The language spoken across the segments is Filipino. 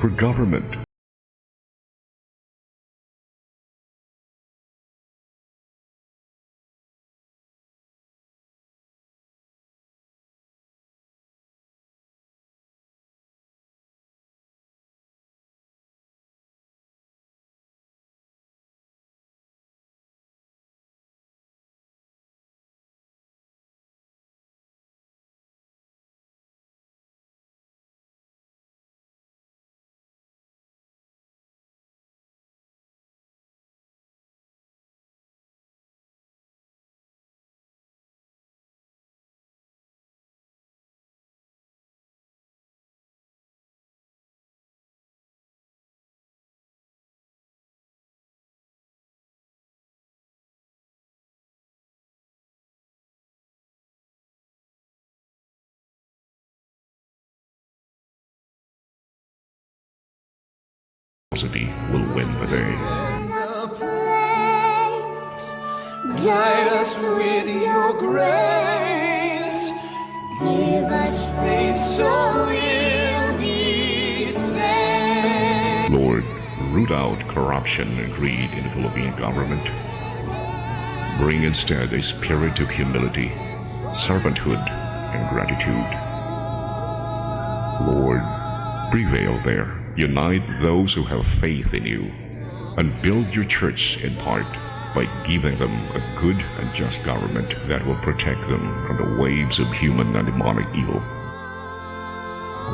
for government. Will win the day. Guide us with your grace. Give us faith so we'll be saved. Lord, root out corruption and greed in the Philippine government. Bring instead a spirit of humility, servanthood, and gratitude. Lord, prevail there. Unite those who have faith in you, and build your church in part by giving them a good and just government that will protect them from the waves of human and demonic evil.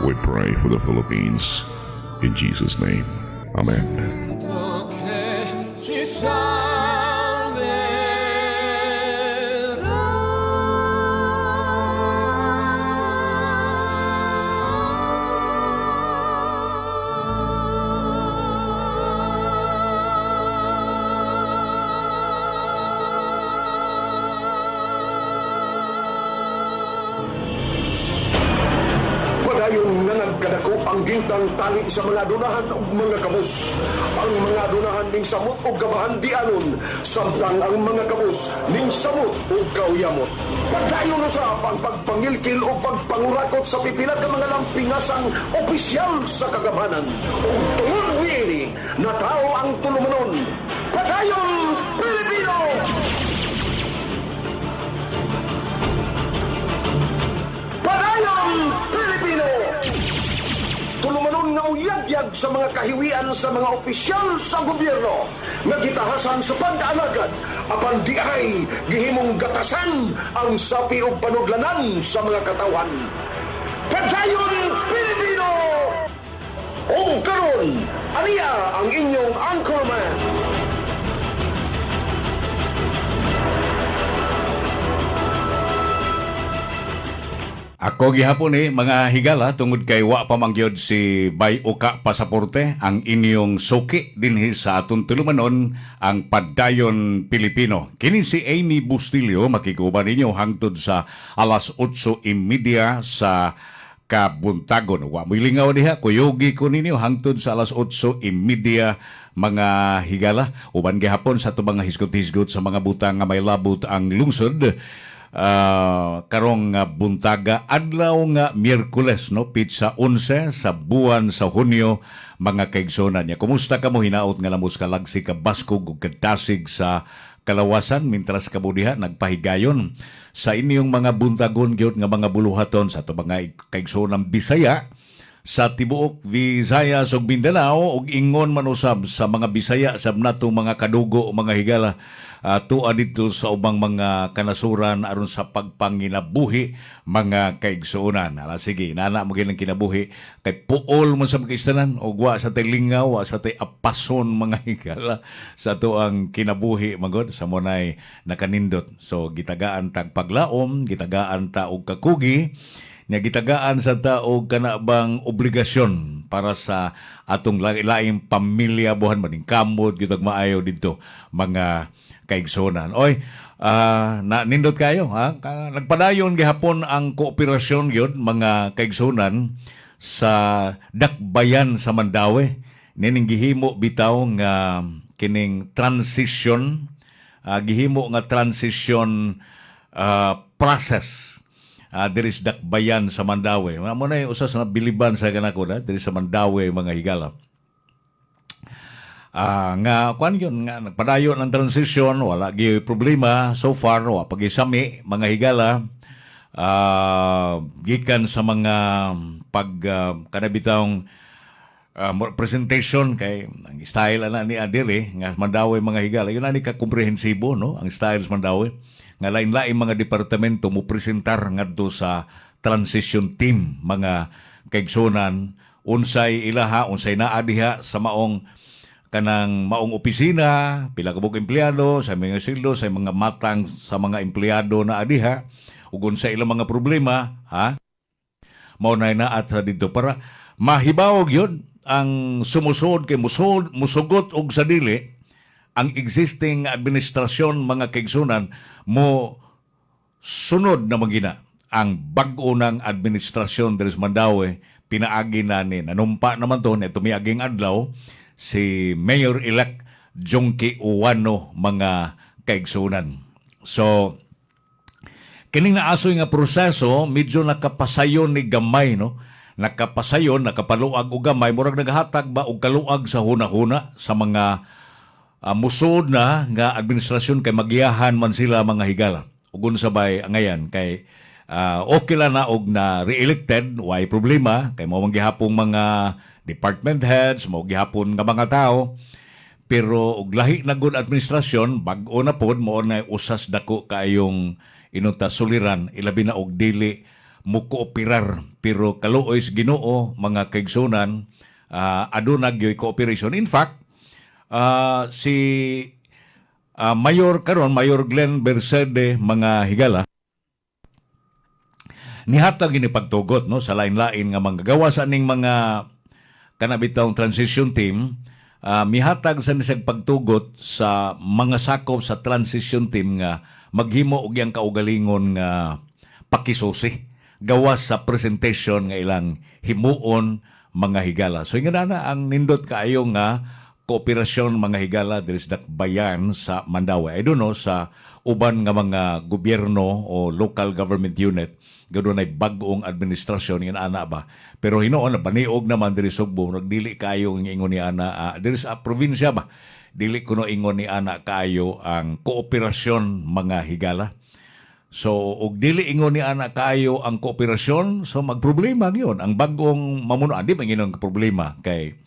We pray for the Philippines in Jesus' name. Amen. Padayon nga nagkadako ang gintang tali sa mga dunahan ug mga kabus. Ang mga dunahan ning samot ug gabahan di anon, samtang ang mga kabus ning samot ug kauyamot. Padayon sa pagpangilkil o pagpangurakot sa pipila ka mga lampingasang opisyal sa kagabanan. Ug tungod niini, natao ang tulumanon. Padayon Pilipino! Padayon Pilipino! Tulumanon nga uyagyag sa mga kahiwian sa mga opisyal sa gobyerno nga gitahasan sa pag-alagad apan di ay gihimong gatasan ang sapi o panuglanan sa mga katawan. Padayon Pilipino! O karon, aniya ang inyong anchorman. Ako gihapon mga higala tungod kay wa pa mangyod si Bay Uka Pasaporte ang inyong suki dinhi sa aton tulumanon ang Padayon Pilipino. Kini si Amy Bustilio makikuban ninyo hangtod sa alas 8:30 sa kabuntagon. Wa mo lingaw diha kuyogi ko ninyo hangtod sa alas 8:30 mga higala uban gihapon sa tubang hisgot-hisgot sa mga butang nga may labot ang lungsod. Karong buntaga adlaw nga Miyerkules no pizza 11 sa buwan sa Hunyo mga kaigsonan niya. Kumusta ka mo hinaot nga lamos kalagsi ka baskog ug kadasig sa kalawasan mintras kabudiha nagpahigayon sa inyong mga buntagon gyud nga mga buluhaton sa to mga kaigsonan Bisaya sa tibuok Visayas ug Mindanao ug ingon man usab sa mga Bisaya sab natong mga kadugo mga higala tuwa dito sa ubang mga kanasuran aron sa pagpanginabuhi mga kaigsuonan. Sige, nana mo ginang kinabuhi kay puol mo sa kaistanan o wa sa tay lingaw, wa sa tay apason mga higala sa tuang kinabuhi magod sa monay nakanindot. So gitagaan tag paglaom, gitagaan ta og kakugi, nga gitagaan sa taog kanabang obligasyon para sa atong lain-laing pamilya buhan maning kamot gyud maayo didto mga kaigsonan. Oy, na nindot kayo ha. Nagpadayon gihapon ang kooperasyon gyud mga kaigsonan sa Dakbayan sa Mandawi. Nining gihimo bitaw nga kining transition gihimo nga transition process diri sa Dakbayan sa Mandawi. Mo na yung usas na biliban sa kanako na diri sa Mandawi mga higala. Nga kuan yun nga nagpadayon ng transition, wala gyud problema so far, wa pagisami mga higala. Gikan sa mga pag kanabitang presentation kay ang style ana ni Adele nga Mandawi mga higala yun ani ka komprehensibo no ang style sa Mandawi nga lain-lain mga departamento mo presentar ngadto sa transition team mga kaigsunan unsay ilaha unsay naa diha sa maong kanang maong opisina, pila ka buok empleyado, sa mga sildo, sa mga matang sa mga empleyado na adiha, ug sa ilang mga problema, mao na at sa dito para mahibawog yun ang sumusod kay musugot og sa dili ang existing administrasyon mga kaigsunan mo sunod na magina ang bag-o ng administrasyon diri sa Mandawi pinaagi na ni nanumpa naman to ni tumiaging adlaw si Mayor-elect Jongki Uwano mga kaigsunan. So, kining naasoy nga proseso, medyo nakapasayon ni gamay, no? Nakapasayon, nakapaluag o gamay, murag naghatag ba og kaluag sa huna-huna sa mga musod na nga administrasyon kay magiyahan man sila mga higala. Ugon sabay ngayon kay okay lang na og na re-elected, why problema, kay mao gihapong mga department heads, mo gihapon nga mga tao, pero og lahi na gud administrasyon, bag-o na pod mo na usas dako kayong inunta suliran, ilabi na og dili mo kooperar, pero kaluoy sa Ginoo mga kaigsunan, aduna gyoy cooperation. In fact, si Mayor karon, Mayor Glenn Bersede mga higala, nihatag ini pagtugot no sa lain-lain nga manggagawa sa ning mga kanabitang transition team, mihatag sa nisag pagtugot sa mga sakop sa transition team nga maghimo og yang kaugalingon nga pakisusi gawas sa presentation nga ilang himuon mga higala. So nga na ang nindot kaayo nga kooperasyon mga higala diri sa Dakbayan sa Mandawi. I don't know sa uban nga mga gobyerno o local government unit ganoon ay bag-ong administrasyon nga ana ba, pero hinoon na baniog naman diri Sugbo nagdili kayo ng ingon ni ana diri sa probinsya ba dili kuno ingon ni ana kayo ang kooperasyon mga higala. So og dili ingon ni ana kayo ang kooperasyon, so magproblema gyud ang bag-ong mamuno di manginon problema kay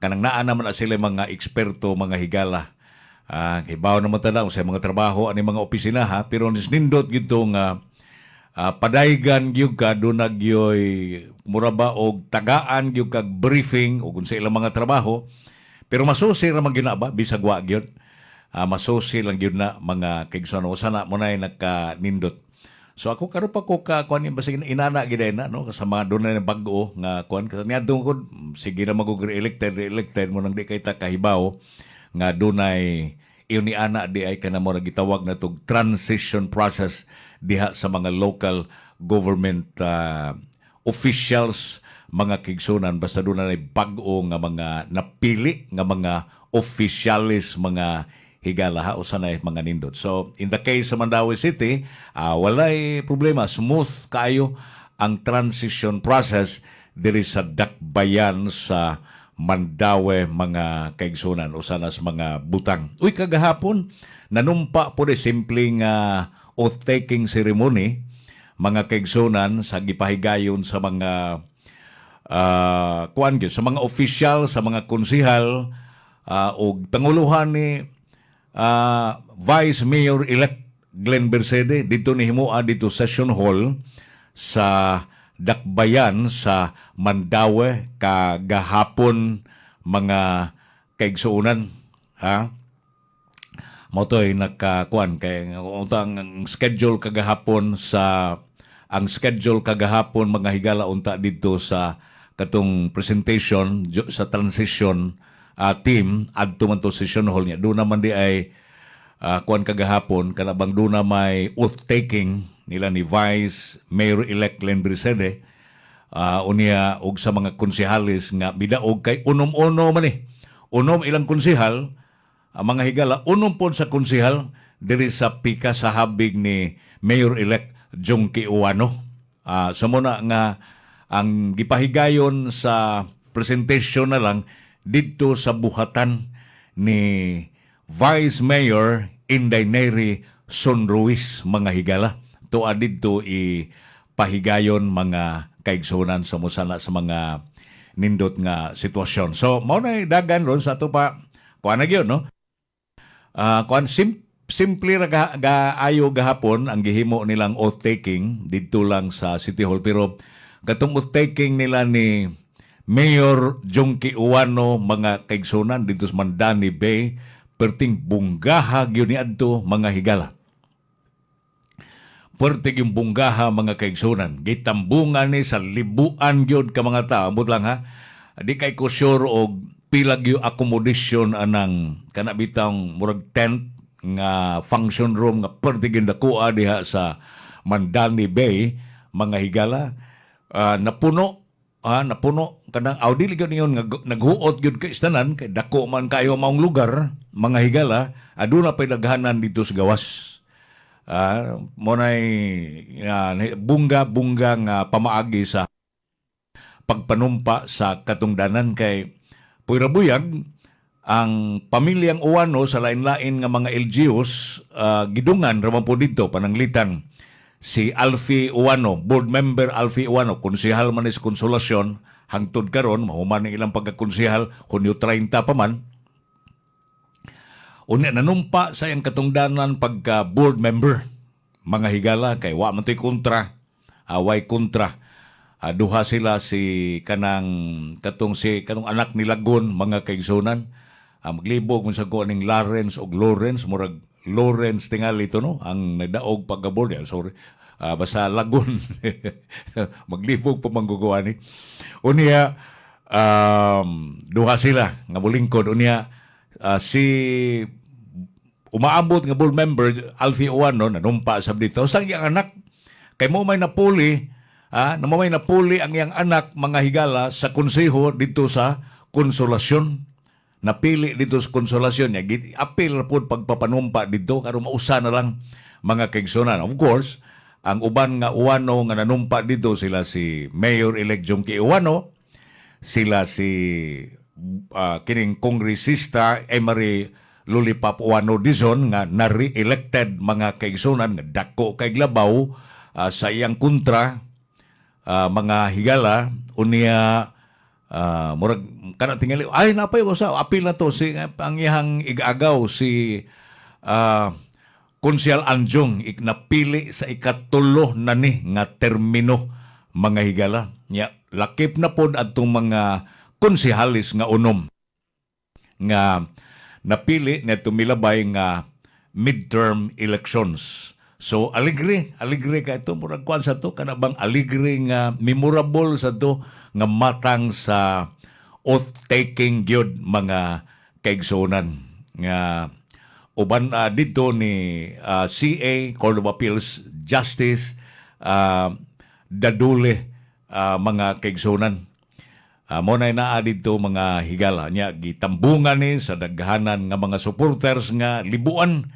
kanang naa naman na sila mga eksperto mga higala. Kay bawo naman tanaw sa mga trabaho ani mga opisina pero nindot gyud nga padaygan gyud ka do nagyoy muraba og tagaan gyud kag briefing ug sa ilang mga trabaho, pero masusi ra man gyud na ba bisag wa gyud masusi lang gyud na mga kaigsunan sana mo nay nagkanindot. So ako karon pa ko ka kuan basig inana gid na no sa mga dunay na bag-o nga kuan kaniadto ko sige na mag-elected mo nang di kay ta kahibaw nga dunay iyon ni ana di ay kanamo nagitawag na tog transition process diha sa mga local government officials mga kigsunan basta doon na bag-o nga mga napili nga mga officialis mga higala o sanay mga nindot. So in the case sa Mandawi City, walay problema, smooth kayo ang transition process diri sa Dakbayan sa Mandawi mga kaigsunan o sanas mga butang. Uy kagahapon nanumpa po de simpleng oath-taking ceremony mga kaigsunan sa gipahigayon sa mga sa mga official, sa mga konsihal o tanguluhan ni Vice Mayor-elect Glenn Bersede dito ni himua dito Session Hall sa Dakbayan sa Mandawi kagahapon mga kaigsunan motoy nakakuan kay ang schedule kagahapon mga higala unta dito sa katong presentation sa transition team adto man to session hall niya. Doon naman di ay kuan kagahapon kanabang doon na may oath taking nila ni Vice Mayor-elect Glenn Bersede unya og sa mga konsehalis nga midaog kay unom-uno man unom ilang konsehal mga higala unom pod sa konsehal diri sa pika sa habig ni Mayor-elect Jongki Uwano Sa muna nga ang gipahigayon sa presentation na lang dito sa buhatan ni Vice Mayor Inday Neri Sonruiz, mga higala. Tuwa dito pahigayon mga kaigsunan sa musala sa mga nindot nga sitwasyon. So, mao na dagan ron sa ato pa kuan na gyud, no? Simple ra ayo gahapon ang gihimo nilang oath taking dito lang sa City Hall, pero katong oath taking nila ni Mayor Jungki Uwano, mga kaigsunan dito sa Mandani Bay, perting bunggaha gyud niadto, mga higala. Puwerte yung bunggaha, mga kaigsunan. Gitambungan ni sa libuan yun ka mga tao. Ambot lang ha. Di kay ko sure og pilag yung accommodation anang kanabitang murag tent nga function room nga puwerte yung nakuha diha sa Mandani Bay, mga higala. Napuno kanang dili gyud ningon nga naghuot gyud kay istanan kay dako man kayo maong lugar, mga higala. Aduna pay daghanan dito sa gawas. Monay bungga nga pamaagi sa pagpanumpa sa katungdanan kay puyrabuyag ang pamilyang Uwano sa lain-lain nga mga LGUs gidungan raman po dito pananglitan si Alfie Uwano, board member Alfie Uwano, konsehal man is Konsolasyon, hangtod karon mahuman ang ilang pagkakonsehal, Hunyo 30 pa man. Unya nanumpa sa iyang katungdanan pagka board member, mga higala, kay wa man to'y kontra, way kontra. Duha sila si kanang anak ni Lagun, mga kaigsunan. Maglibog mo sa kuaning Lawrence og Lawrence, murag Lawrence tingali ito, no? Ang nagdaog pagka-board yan. Sorry. Basta Lagun. Maglibog pa mangguguan ni. Unya, duha sila nga bulingkod. Unya, si umaabot nga board member Alfie Uwano nanumpa sa dito sang iyang anak kay mo may napuli ang iyang anak, mga higala, sa konseho dito sa Konsolasyon. Napili dito sa Konsolasyon niya, apil na po pagpapanumpa dito karon mausa na lang, mga kaigsunan. Of course, ang uban nga Uwano nga nanumpa dito, sila si Mayor-elect Jungki Uwano, sila si kining kongresista Emery Lollipop Uwano Dizon nga na-re-elected, mga kaigsunan, nga dako kay labaw sa iyang kontra, mga higala. Unya murag kana tingali ay napay ko sa apil na to si ang iyang igagaw si Konsyal Anjong napili sa ikatulo na ni nga termino, mga higala. Lakip na pod adtong mga konsehalis nga unom nga napili na tumilabay nga midterm elections. So aligre ka ito, murag kwan sa to, kanabang aligre nga memorable sa to nga matang sa oath-taking gyud, mga kaigsunan. Nga uban dito ni CA, Court of Appeals Justice Dadule, mga kaigsunan. Muna naa dito, mga higala niya, gitambungan ni sa daghanan nga mga supporters nga libuan.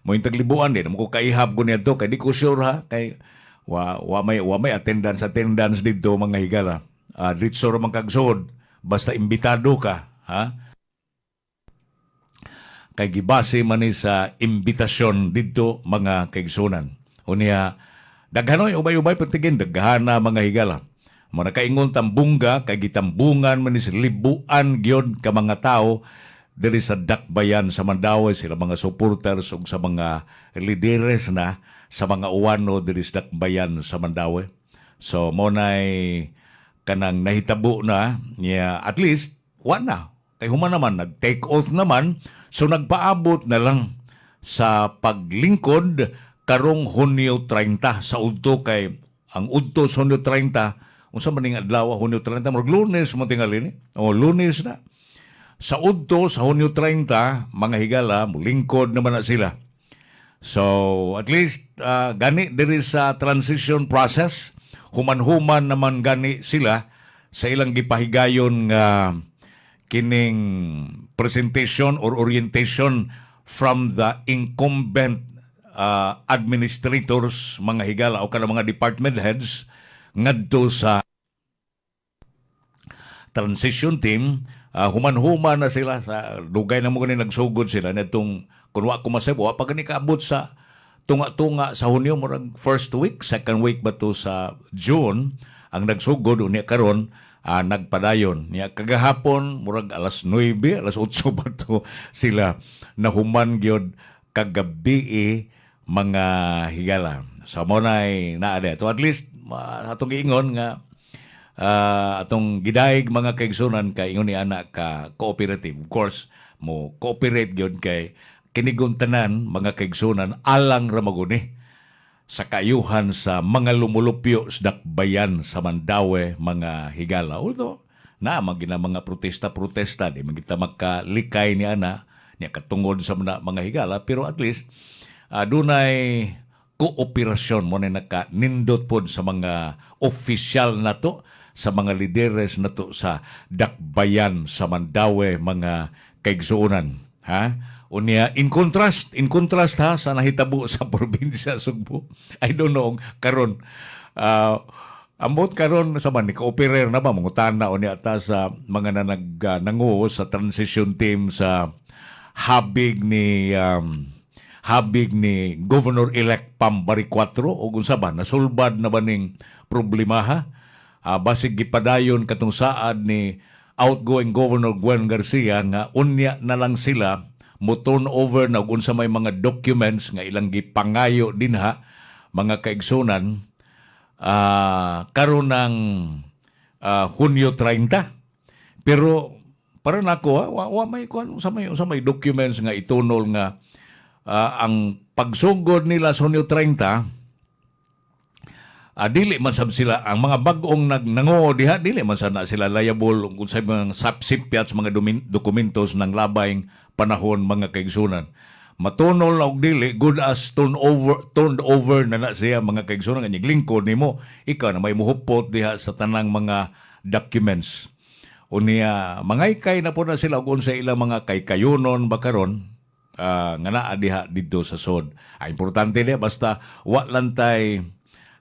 Mo yung taglibuan din, mo ko kaihap ko niya to, kay di ko sure ha, kay wa may attendance dito, mga higala. Dito ra man kagsod, basta imbitado ka, ha? Kay gibase man ni sa imbitasyon dito, mga kaigsunan. Unya, daghanoy ubay-ubay pertigin, daghana, mga higala. Muna kaingon tambungga, kay gitambungan man ni sa libuan gyud ka mga tao diri sa Dakbayan sa Mandaue, sila mga supporters ug sa mga lideres na sa mga Uwano diri sa Dakbayan sa Mandaue. So mo nay kanang nahitabo na niya, at least na kay human naman nag-take oath naman, so nagpaabot na lang sa paglingkod karong Hunyo 30 sa udto, kay ang udto sa Hunyo 30 unsa man ning adlaw, Hunyo 30 murag Lunes mo tingali ni. Lunes na. Sa udto sa Hunyo 30, mga higala, mulingkod naman na sila. So, at least, gani diri sa transition process, human-human naman gani sila sa ilang gipahigayon nga kining presentation or orientation from the incumbent administrators, mga higala, o kanang mga department heads, ngadto sa transition team. Human-human na sila sa dugay na mo gani nagsugod sila nitong kunwa ko masay wa pa gani kaabot sa tunga-tunga sa Hunyo murag first week, second week ba to sa June ang nagsugod unya karon nagpadayon niya kagahapon murag alas 9 alas 8 ba to sila nahuman gyud kagabi mga higala sa mo nay naa to at least atong giingon nga atong gidaig mga kaigsunan kay ingon ni ana ka cooperative. Of course mo cooperate gyud kay kinigon tanan mga kaigsunan alang ra maguni sa kayuhan sa mga lumulupyo sa dakbayan sa Mandaue mga higala. Although na magina mga protesta di magita makalikay ni ana niya katungod sa mga higala pero at least dunay kooperasyon mo na naka-nindot po sa mga opisyal na to, sa mga lideres na to sa dakbayan sa Mandaue mga kaigsuonan. Ha? Unya, in contrast ha, sa nahitabo sa probinsya Sugbo. I don't know, karon ambot karon sa man, ni-cooperer na ba, mangutana o niya ata sa mga nanguho sa transition team sa habig ni Governor-elect Pambari 4 o kung sa ba, nasulbad na ba ning problema ha? Basig gipadayon katong saad ni outgoing Governor Gwen Garcia nga unya na lang sila mo turn over na unsa may mga documents nga ilang gipangayo dinha mga kaigsunan karon ng Hunyo 30. Pero para nako wa may sa may documents nga itunol nga ang pagsugod nila sa Hunyo 30 dili man sab sila ang mga bag-ong nango diha dili man sana sila liable kung sa mga sapsipyat mga dokumentos ng labayng panahon mga kaigsunan. Matunol na og dili good as turned over na siya mga kaigsunan kanyang lingkod nimo ikaw na may muhupot diha sa tanang mga documents. Unya mangaykay na po na sila og unsa ilang mga kaykayunon ba karon nga naa diha didto sa sod. Importante diha basta wa lang tay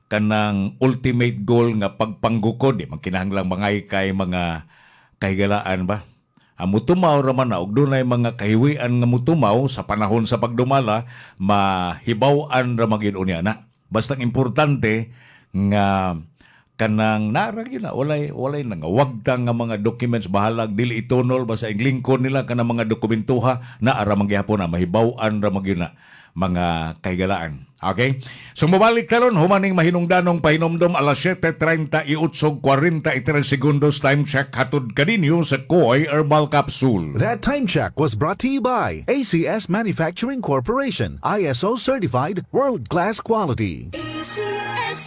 kanang ultimate goal nga pagpanggukod di man kinahanglang mangaykay mga kahigalaan ba. Mutumaw raman na og dunay mga kahiwian nga mutumaw sa panahon sa pagdumala mahibaw-an ra magin unya na. Basta importante nga kanang narag yun na walay nangawagtang nga mga documents bahalag dili itunol basta ang lingkod nila kanang mga dokumentuha na ara magyapon na mahibaw-an ra magyud na mga kahigalaan. Okay? So mabalik karon humaning mahinungdanong pahinomdom alas 7:38 43 segundos time check hatod kaninyo sa Koy Herbal Capsule. That time check was brought to you by ACS Manufacturing Corporation, ISO certified, world-class quality.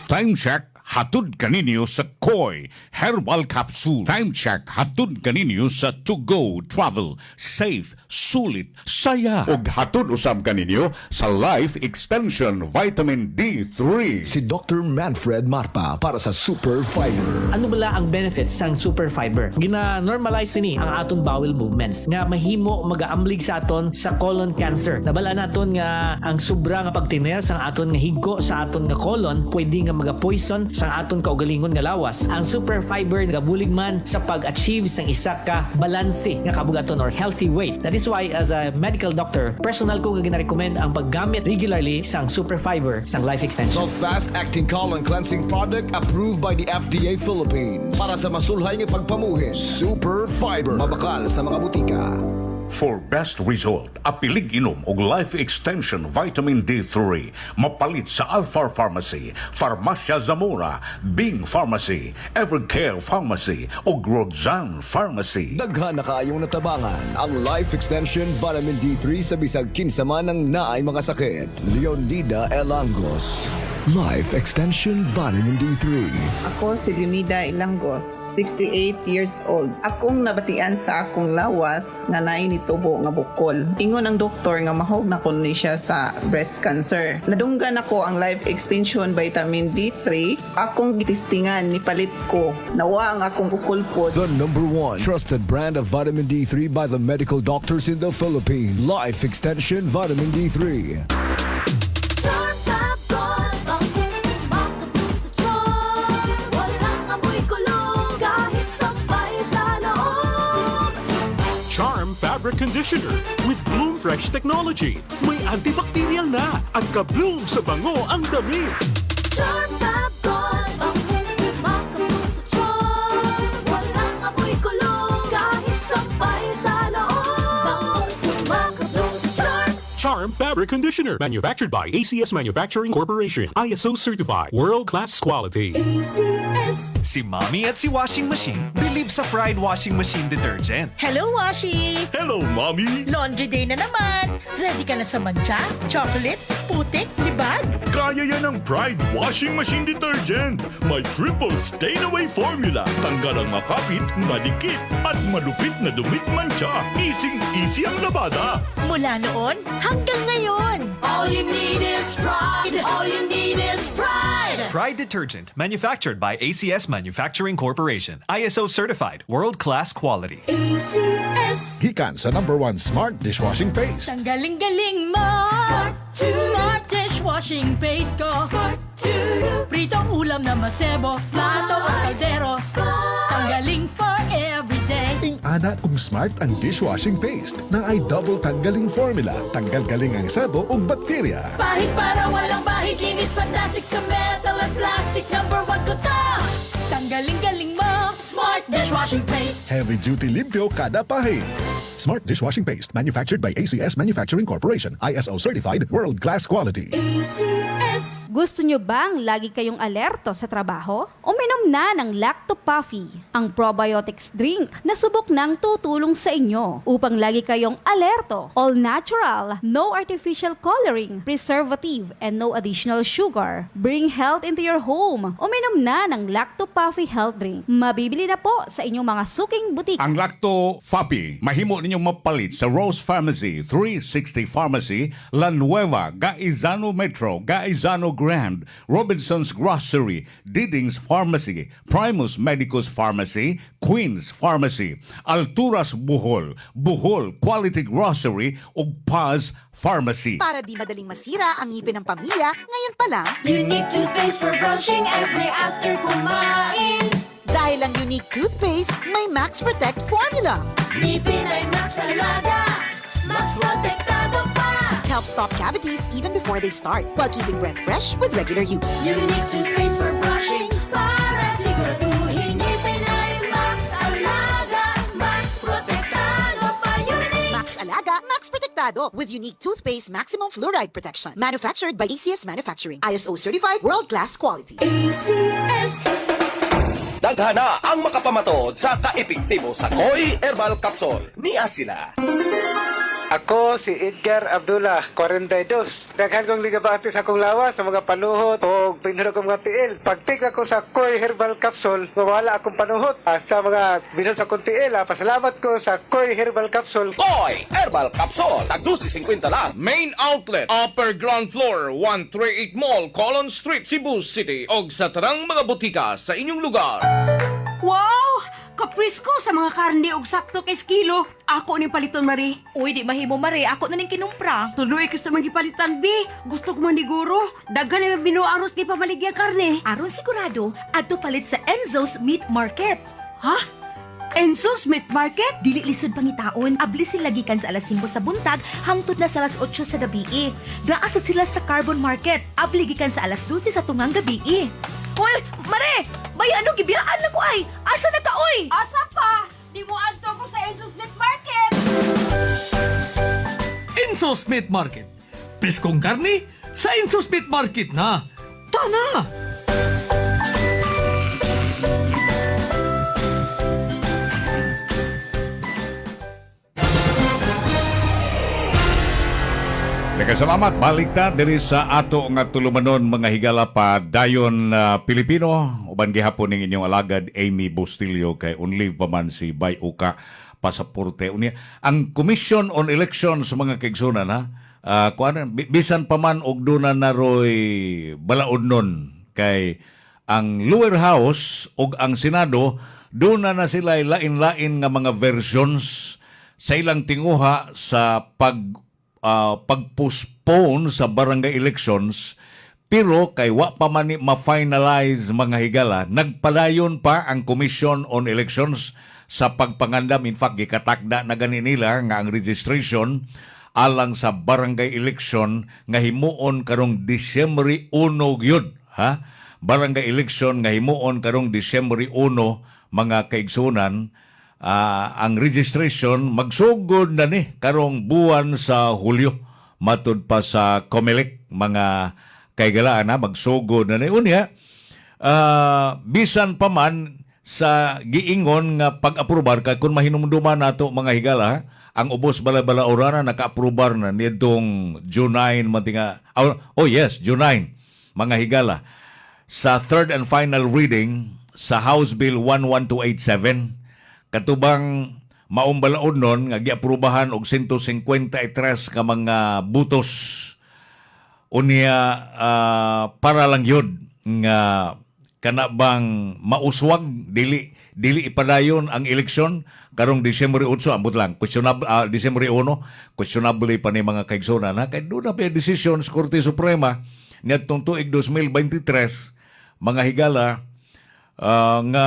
Time check hatod kaninyo sa Koy Herbal Capsule. Time check hatod kaninyo sa To Go Travel. Safe, sulit, saya. Og hatod usab kaninyo sa Life Extension Vitamin D3. Si Dr. Manfred Marpa para sa Super Fiber. Ano bala ang benefits sang super fiber? Gina-normalize ni ang aton bowel movements nga mahimo magaamlig sa aton sa colon cancer. Nabala naton nga ang sobra nga pagtiner sang aton nga higko sa aton nga colon pwede nga magapoison sang aton kaugalingon nga lawas. Ang super fiber nagabulig man sa pag-achieve sang isa ka balanse nga kabugaton or healthy weight. That is why as a medical doctor, personal ko nga gina-recommend ang paggamit regularly sang super fiber sang life extension. So fast-acting colon cleansing product approved by the FDA Philippines. Para sa masulhay nga pagpamuhin, Super Fiber. Mabakal sa mga butika. For best result, apilig inom og Life Extension Vitamin D3 mapalit sa Alpha Pharmacy, Farmacia Zamora, Bing Pharmacy, Evercare Pharmacy ug Roxanne Pharmacy. Daghan na kaayong natabangan ang Life Extension Vitamin D3 sa bisag kinsa man ang naay mga sakit. Leonida Elangos. Life Extension Vitamin D3. Ako si Leonida Ilangos, 68 years old. Akong nabatian sa akong lawas nga naay nitubo nga bukol. Ingon ang doktor nga mahog na kun ni siya sa breast cancer. Nadunggan ako ang Life Extension Vitamin D3. Akong gitistingan ni palit ko. Nawa ang akong bukol po. The #1 trusted brand of vitamin D3 by the medical doctors in the Philippines. Life Extension Vitamin D3. Charm Fabric Conditioner with Bloom Fresh Technology. May antibacterial na at ka-bloom sa bango ang damit. Charm Fab Gold, ang hindi makabloom sa charm. Walang amoy kulong, kahit sampay sa loob. Bangong makabloom sa charm. Charm Fabric Conditioner. Manufactured by ACS Manufacturing Corporation. ISO certified. World-class quality. ACS. Si Mommy at si Washing Machine believe sa Pride Washing Machine Detergent. Hello, Washi! Hello, Mommy! Laundry day na naman! Ready ka na sa mancha, chocolate, putik, libag? Kaya yan ang Pride Washing Machine Detergent. May triple stain-away formula. Tanggal ang makapit, madikit, at malupit na dumit mancha. Easy ang labada. Mula noon hanggang ngayon. All you need is pride. All you need is pride. Pride Detergent, manufactured by ACS Manufacturing Corporation. ISO certified, world-class quality. ACS. Gikan sa #1 Smart Dishwashing Paste. Ang galing-galing mo! Smart dishwashing paste ko. Smart to you. Pritong ulam na masebo, plato o kaldero. Ang galing for everyday. Ing-ana kung smart ang dishwashing paste na ay double tanggaling formula. Tanggal galing ang sebo o bakterya. Bahid para walang bahid, linis fantastic sa metal at plastic. #1 ko to! Tanggaling-galing mo, Smart dishwashing paste. Heavy duty limpyo kada pahid. Smart Dishwashing Paste, manufactured by ACS Manufacturing Corporation. ISO certified, world-class quality. ACS. Gusto nyo bang lagi kayong alerto sa trabaho? Uminom na ng Lacto Puffy, ang probiotics drink na subok nang tutulong sa inyo upang lagi kayong alerto. All natural, no artificial coloring, preservative, and no additional sugar. Bring health into your home. Uminom na ng Lacto Puffy Health Drink. Mabibili na po sa inyong mga suking butik. Ang Lacto Puppy, mahimo ninyong mapalit sa Rose Pharmacy, 360 Pharmacy, La Nueva, Gaizano Metro, Gaizano Grand, Robinson's Grocery, Diding's Pharmacy, Primus Medicus Pharmacy, Queen's Pharmacy, Alturas Bohol, Bohol Quality Grocery, ug Paz Pharmacy. Para di madaling masira ang ngipin ng pamilya, ngayon pa lang, Unique toothpaste for brushing every after kumain. dahil ang unique toothpaste, may Max Protect formula. Ngipin ay Max Alaga. Max Protektado pa. Helps stop cavities even before they start, while keeping breath fresh with regular use. Unique toothpaste for brushing para siguraduhin ngipin ay Max Alaga. Max Protektado pa. Unique. Max Alaga, Max Protectado with unique toothpaste maximum fluoride protection. Manufactured by ACS Manufacturing. ISO certified, world-class quality. ACS. Daghana ang makapamatod sa kaepektibo sa Koy Herbal Capsule. Niya sila. Ako si Edgar Abdullah, 42. Daghan kong ligabati sa akong lawas sa mga panuhot o pinuro kong mga tiil. Pagtik ako sa Koy Herbal Capsule, mawala akong panuhot. Sa mga binod sa akong tiil, pasalamat ko sa Koy Herbal Capsule. Koy Herbal Capsule. Tagdusi 50 lang. Main outlet, upper ground floor, 138 Mall, Colon Street, Cebu City. Og sa tarang mga butika sa inyong lugar. Wow! Kaprisko sa mga karne og sakto kay kilo. Ako ning paliton, Mari. Uy, di mahimo, Mari. Ako na ning kinumpra. Tuloy ka sa mga palitan, B. Gusto ko man diguro. Daghan na binuaros kay pamaligya karne. Aron sigurado, adto palit sa Enzo's Meat Market. Ha? Enzo's Meat Market? Dili lisod pangitaon, abli sila gikan sa alas 5 sa buntag hangtod na sa alas 8 sa gabi. Daasad sila sa Carbon Market, abli gikan sa alas 12 sa tungang gabi. Uy, Mare! Bay, ano gibiyaan na ko ay? Asa na ka, oy? Asa pa? Di mo adto ko sa Enzo's Meat Market. Enzo's Meat Market. Piskong karni sa Enzo's Meat Market na. Tana! Nagkasalamat, balik ta diri sa ato nga tulumanon mga higala pa dayon Pilipino. Uban gihapon ning inyong alagad Amy Bustillo kay unlive pa man si Bay Uka Pasaporte. Unya, ang Commission on Elections mga kaigsunan bisan pa man og duna naroy balaod nun kay ang lower house ug ang Senado duna na sila lain-lain nga mga versions sa ilang tinguha sa pag-postpone sa barangay elections, pero kay wa pa man ma-finalize mga higala, nagpadayon pa ang Commission on Elections sa pagpangandam. In fact, gikatakda na gani nila nga ang registration alang sa barangay election nga himuon karong Disyembre 1 gyud, ha? Barangay election nga himuon karong Disyembre 1, mga kaigsunan. Ang registration magsugod na ni karong buwan sa Hulyo matud pa sa COMELEC, mga kaigalaan na magsugod na ni unya. Bisan pa man sa giingon nga pag-aprobar kay kung mahinumduman nato mga higala, ang ubos bala-bala orana naka-aprobar na nitong June 9 mantinga. June 9 mga higala sa third and final reading sa House Bill 11287 katubang maumbalaod nun nga giaprubahan og 153 ka mga butos unya para lang yun nga kanabang mauswag dili ipadayon ang eleksyon karong Disyembre 8 ambot lang questionable Disyembre 1 questionable pa ni mga kaigsunan na kay doon na pa desisyon sa Korte Suprema niadtong tuig 2023 mga higala nga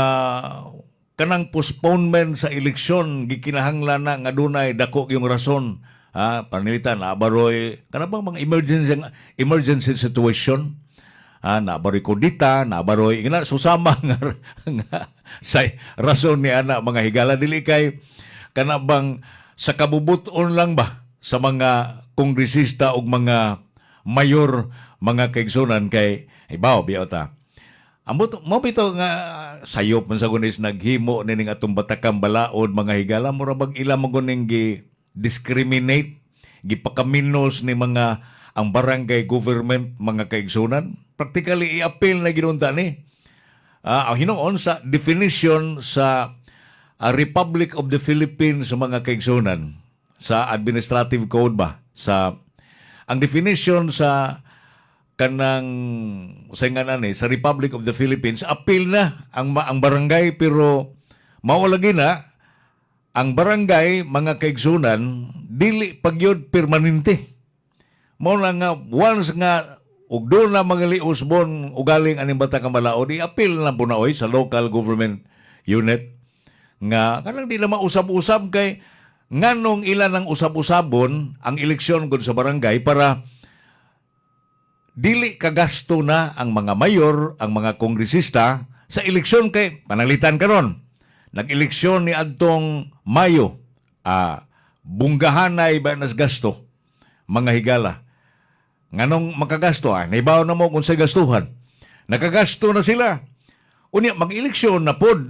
kanang postponement sa eleksyon gikinahanglan na nga dunay dako yung rason, panilitan baroy kanang mga emergency situation, na baroy kudita, na baroy ina susama nga sa rason ni ana mga higala dili kay kanabang sa kabubuton lang ba sa mga kongresista ug mga mayor mga kaigsunan kay ibaw biota. Mo bito nga sayop man sa gunis naghimo nining atong batakang balaod mga higala mura bag ila mo guning gi-discriminate gipakaminos ni mga ang barangay government mga kaigsunan. Practically i-appeal na ginunta ni hinoon sa definition sa Republic of the Philippines sa mga kaigsunan sa administrative code ba sa ang definition sa kanang usayngan sa Republic of the Philippines appeal na ang barangay pero mao lagi na ang barangay mga kaigsunan dili pagyud permanente mao lang nga once nga ug doon na mga liusbon ugaling aning batakang balaod i-appeal na po na sa local government unit nga kanang di na mausab-usab kay nganong ilan ang usab-usabon ang eleksyon gud sa barangay para dili kagasto na ang mga mayor, ang mga kongresista sa eleksyon kay panalitan karon. Nag-eleksyon ni adtong Mayo, bunggahanay ba nas gasto mga higala. Nganong makagasto naibaw na mo kung sa gastuhan. Nakagasto na sila. Unya mag-eleksyon na pod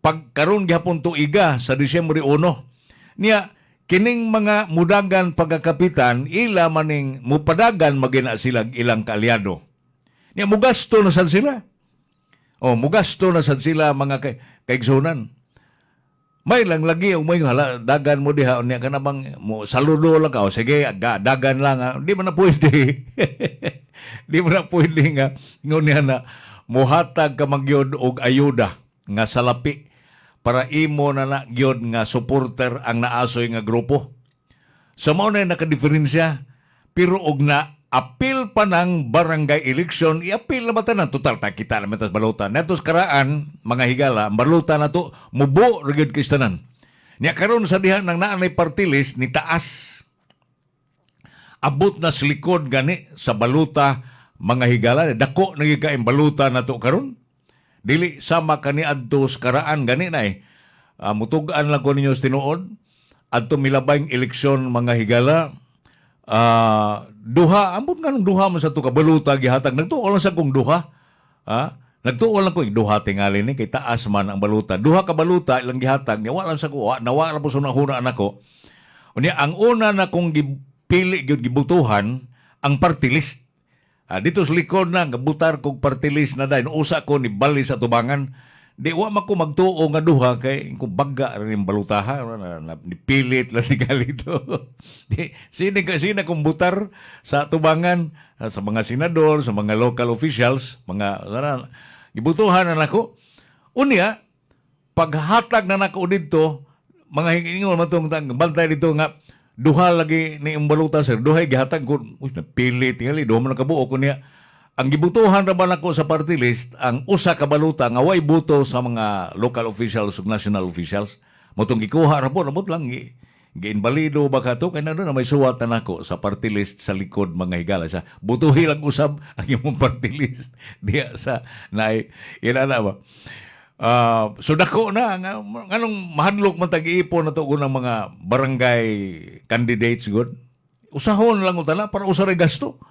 pagkaron gihapon tuiga sa Disyembre 1. Niya kining mga mudagan pagkakapitan, ila maning mupadagan magina sila ilang kaalyado. Niya, mugasto na sad sila. Mugasto na sad sila mga kaigsunan. May lang lagi, may hala, dagan mo diha, niya ka na bang, saludo lang ka, sige, dagan lang, di mo na pwede. Di mo na pwede nga, ngunyan na, muhatag ka magyod og ayuda, nga salapi, para imo na gyud nga supporter ang naasoy nga grupo. Sa mao na nakadiferensya, pero og na appeal pa ng barangay election, i-appeal na ba tanan? Total, kita naman tas balutan. Natos karaan, mga higala, balutan na to, mubo, rigid kistanan. Niya karon sa diha ng naanay party list, ni taas. Abot na sa likod gani sa baluta, mga higala, dako nagikain baluta na to karon. Dili sama kani adtos karaan gani na mutugaan lang ko ninyo tinuod adto milabayng eleksyon mga higala duha ambot nga duha man sa to ka baluta gihatag nagtuo lang sa kong duha nagtuo lang ko duha tingali ni kay taas man ang baluta duha ka baluta ilang gihatag ni wala sa ko nawa ra po sunahuna nako unya ang una na kong gipili gyud gibutuhan ang party list. Dito sa likod na, butar kong party list na dahil usa ko ni bali sa tubangan. Di wa man ko magtuo nga duha kay kung bagga rin yung balutaha na nipilit lang ni galito. Sina kong butar sa tubangan sa mga senador, sa mga local officials, mga gibutuhan na nako. Unya, paghatag na nako dito, mga hingingon matong bantay dito nga duha lagi ni imbaluta sir duha gihatag ko napili tingali duha man kabuo ko niya ang gibutuhan ra ba nako sa party list ang usa ka baluta nga way buto sa mga local officials ug national officials Motong gikuha rabot lang giinbalido ba ka to kay na may suwat na nako sa party list sa likod mga higala sa butuhi lang usab ang imong party list diya sa naay ilala ba. So dako na nganong mahadlok man tag-iipon na to unang mga barangay candidates good. Usahon lang utana para usare gasto.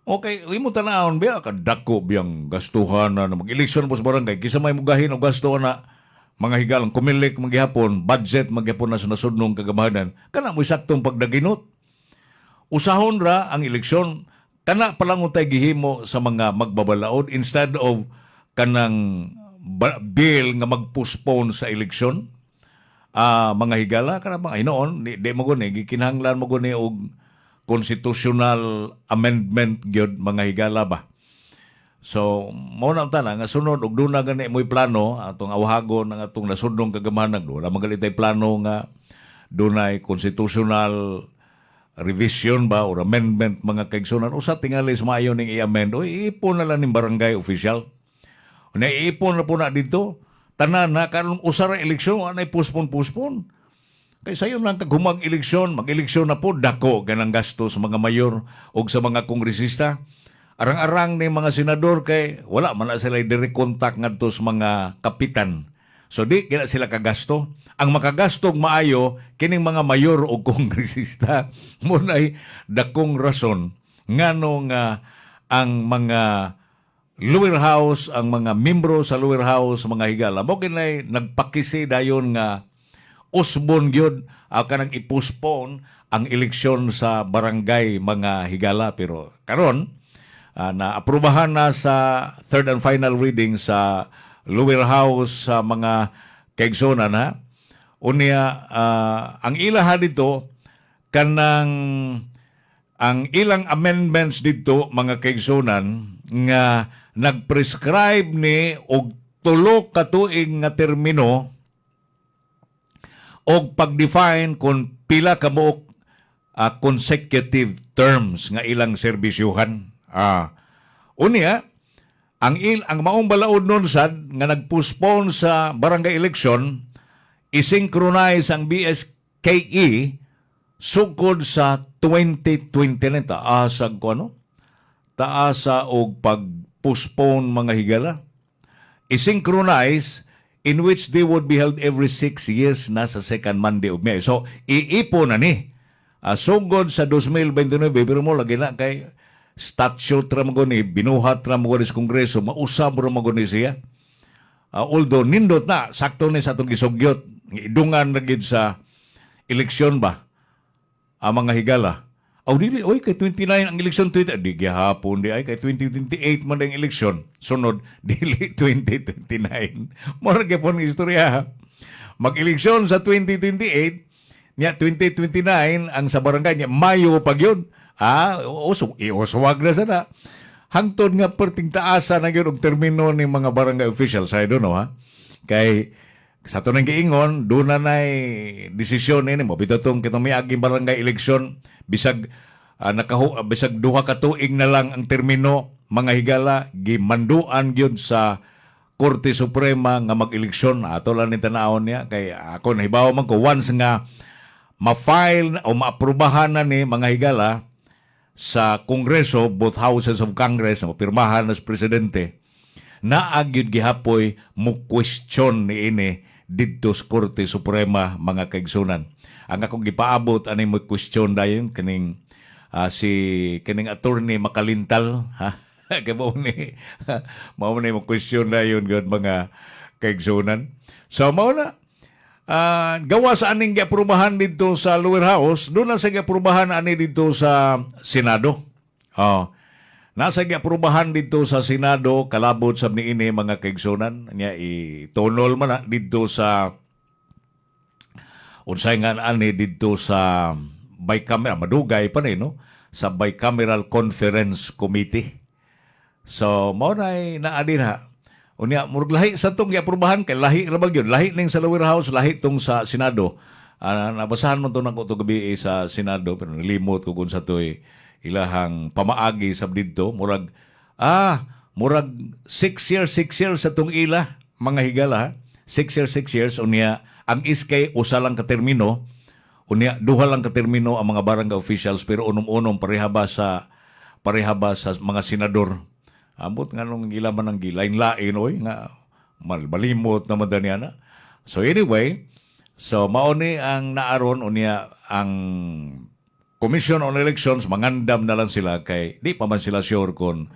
Okay, imo tanawon biya kadako biyang gastuhan na mag-eleksyon po sa barangay kisa may mugahin og gasto na mga higalang kumilik maghihapon, budget maghihapon na sa nasudnong kagamahanan, kana mo saktong pagdaginot. Usahon ra ang eleksyon, kana palang utay gihimo sa mga magbabalaod instead of kanang bill nga mag-postpone sa eleksyon. Mga higala, kana mga hinoon, di mo guni, gikinahanglan mo guni og constitutional amendment gyud mga higala ba. So, mao na tana nga sunod og duna gani mo'y plano atong awhagon ang atong nasudnong kagamahanan. Wala magalitay plano nga dunay constitutional revision ba or amendment mga kaigsunan. Usa tingali maayo ning i-amend o iipon na lang ning barangay official. Na iipon na po na dito. Tanan na karon usa ra eleksyon anay postpone. Kay sayon lang kag humag eleksyon, mag-eleksyon na po dako ganang gasto sa mga mayor o sa mga kongresista. Arang-arang ni mga senador kay wala man na sila direct contact ngadto sa mga kapitan. So di kina sila kagasto. Ang makagastog maayo kining mga mayor o kongresista mo nay dakong rason ngano nga ang mga lower house, ang mga membro sa lower house, mga higala mo kinay nagpakisi dayon nga usbon gyud kanang i-postpone ang eleksyon sa barangay mga higala pero karon na aprubahan na sa third and final reading sa lower house sa mga kaigsunan ha. Unya ang ilaha dito kanang ang ilang amendments dito mga kaigsunan nga nagprescribe ni og 3 ka tuig nga termino og pag-define kung pila ka mo consecutive terms nga ilang serbisyuhan. Unya, ang maong balaod nun sad nga nagpostpone sa barangay election, isynchronize ang BSKE sukod sa 2029 taasag ko ano? Taasa og pag-postpone mga higala. Isynchronize in which they would be held every 6 years na sa second Monday of May. So, iipo na ni. Sugod sa 2029, pero mo lagi na kay statute ra mo ni binuhat ra mo sa Kongreso, mausab ra mo ni siya. Although nindot na sakto ni sa atong gisugyot, idungan na gid sa eleksyon ba ang mga higala. Dili oy kay 29 ang eleksyon 20 di gihapon di ay kay 2028 man ang eleksyon. Sunod dili 2029. Mora gyapon istorya. Mag-eleksyon sa 2028 nya 2029 ang sa barangay nya Mayo pag yun. Uswag na sana. Hangtod nga perting taasa na yun og termino ni mga barangay officials. I don't know ha. Kay sa ito nang giingon, doon na na'y desisyon ni mo. Bitatong kitong may aging barangay eleksyon, bisag bisag 2 ka tuig na lang ang termino, mga higala, gimanduan yun sa Korte Suprema nga mag-eleksyon. Ato lang ni tanawon niya. Kay ako nahibaw man ko, once nga ma-file o maaprubahan na ni mga higala, sa Kongreso, both houses of Congress, na mapirmahan na sa presidente, naagyod gihapoy mo question ni ini didto sa Korte Suprema mga kaigsunan. Ang akong gipaabot ani mo question dayon kining kining attorney Makalintal ha kay mao ni mo question dayon gud mga kaigsunan. So mao na gawa sa aning giaprubahan dito sa lower house, doon na sa giaprubahan ani dito sa Senado. Nasa giaprubahan dito sa Senado, kalabot sa niini mga kaigsunan, niya itonol man na dito sa unsay nga ani dito sa bicameral, madugay pa ni no, sa Bicameral Conference Committee. So mao nay naadin ha. Unya murag lahi sa tong giaprubahan kay lahi ra ba gyud, lahi ning sa lower house, lahi tong sa Senado. Nabasahan mo to nako to gabi sa Senado pero nilimot ko kun sa toy ilahang pamaagi sa didto murag 6 years sa tong ila mga higala 6 years unya ang iskay usa lang ka termino, unya duha lang ka termino ang mga barangay officials pero unom-unom pareha ba sa mga senador. Ambot nga nung gilaman ng gilain-lain oy nga malimot naman daniana. So anyway, so mao ni ang naaron unya ang Commission on Elections mangandam na lang sila kay di pa man sila sure kon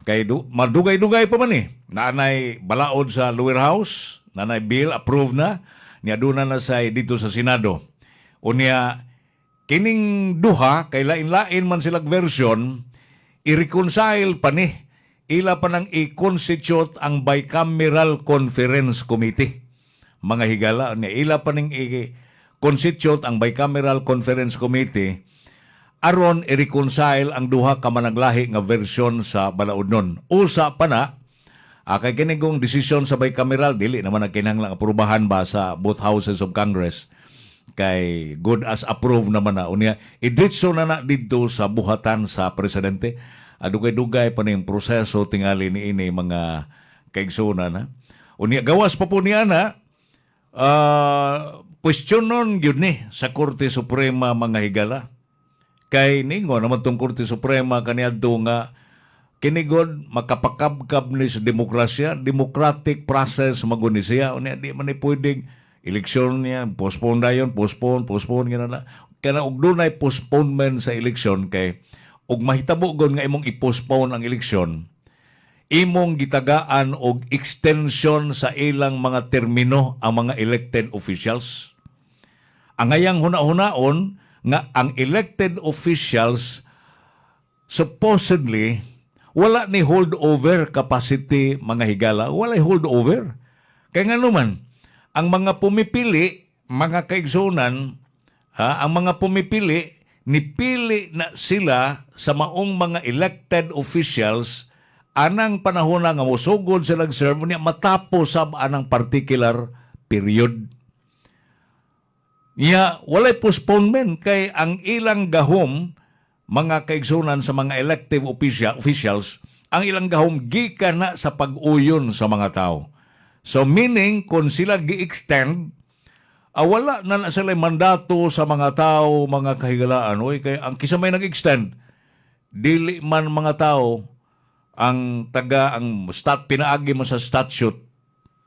kay madugay-dugay pa man nanay balaod sa lower house, nanay bill approved na niya aduna na sa dito sa Senado. Unya kining duha kay lain-lain man silang version i-reconcile pa ni ila pa nang i-constitute ang Bicameral Conference Committee. Mga higala niya ila pa ning i-constitute ang Bicameral Conference Committee aron i-reconcile ang duha ka managlahi nga version sa balaod nun. Usa pa na kay kinigong desisyon sa Bicameral dili naman nagkinahanglang aprubahan ba sa both houses of Congress. Kay good as approved naman na unya idritso na dito sa buhatan sa presidente. Dugay-dugay pa ning proseso tingali niini mga kaigsunan na. Unya gawas pa po niya na questionon gyud ni sa Korte Suprema mga higala. Kay ningo naman tong Korte Suprema kaniadto nga kinigod makapakabkab ni sa demokrasya, democratic process maguni siya. Unya di man ni pwedeng eleksyon niya, postpone gina. Kaya og dunay postponement sa eleksyon kay og mahitabo gon nga imong i-postpone ang eleksyon, imong gitagaan og extension sa ilang mga termino ang mga elected officials. Ang ngayang huna-hunaon nga ang elected officials supposedly wala ni holdover capacity mga higala, wala holdover. Kaya nga naman, ang mga pumipili, mga kaigsunan, ang mga pumipili, nipili na sila sa maong mga elected officials anang panahon nga musugod sila serve niya matapos sa anang particular period. Walay postponement kay ang ilang gahom, mga kaigsunan sa mga elective officials, ang ilang gahom gikan na sa pag-uyon sa mga tao. So meaning, kung sila gi-extend, wala na sila mandato sa mga tao, mga kahigalaan. Kaya ang kisamay nag-extend, dili man mga tao, ang pinaagi mo sa statute,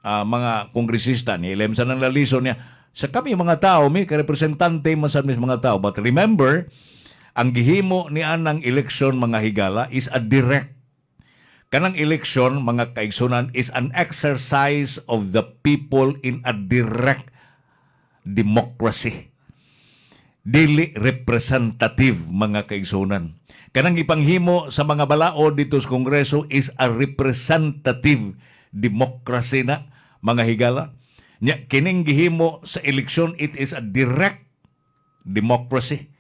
mga kongresista ni Lemsa ng lalison niya, sa kami mga tao, may karepresentante man sa mga tao. But remember, ang gihimo ni anang eleksyon mga higala is a direct. Kanang eleksyon, mga kaigsunan, is an exercise of the people in a direct democracy. Dili representative, mga kaigsunan. Kanang ipanghimo sa mga balao dito sa Kongreso is a representative democracy na, mga higala. Kining gihimo sa eleksyon, it is a direct democracy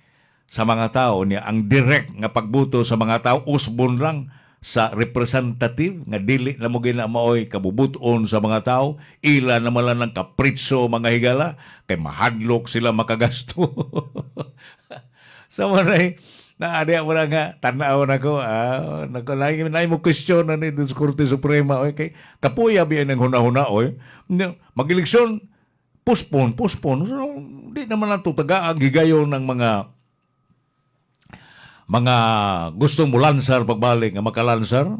sa mga tao niya. Ang direct nga pagbuto sa mga tao, usbon lang sa representative nga dili na mo ginamaoy kabubuton sa mga tao, ila naman lang ng kapritso mga higala kay mahadlok sila makagasto. So manay naadya mo na nga tanaw na ko nakulay mo question na ni sa Korte Suprema kay kapuya biya ng hunahuna mag-eleksyon postpone so, di naman lang tutaga ang gigayon ng mga gustong mo lansar pagbalik nga makalansar.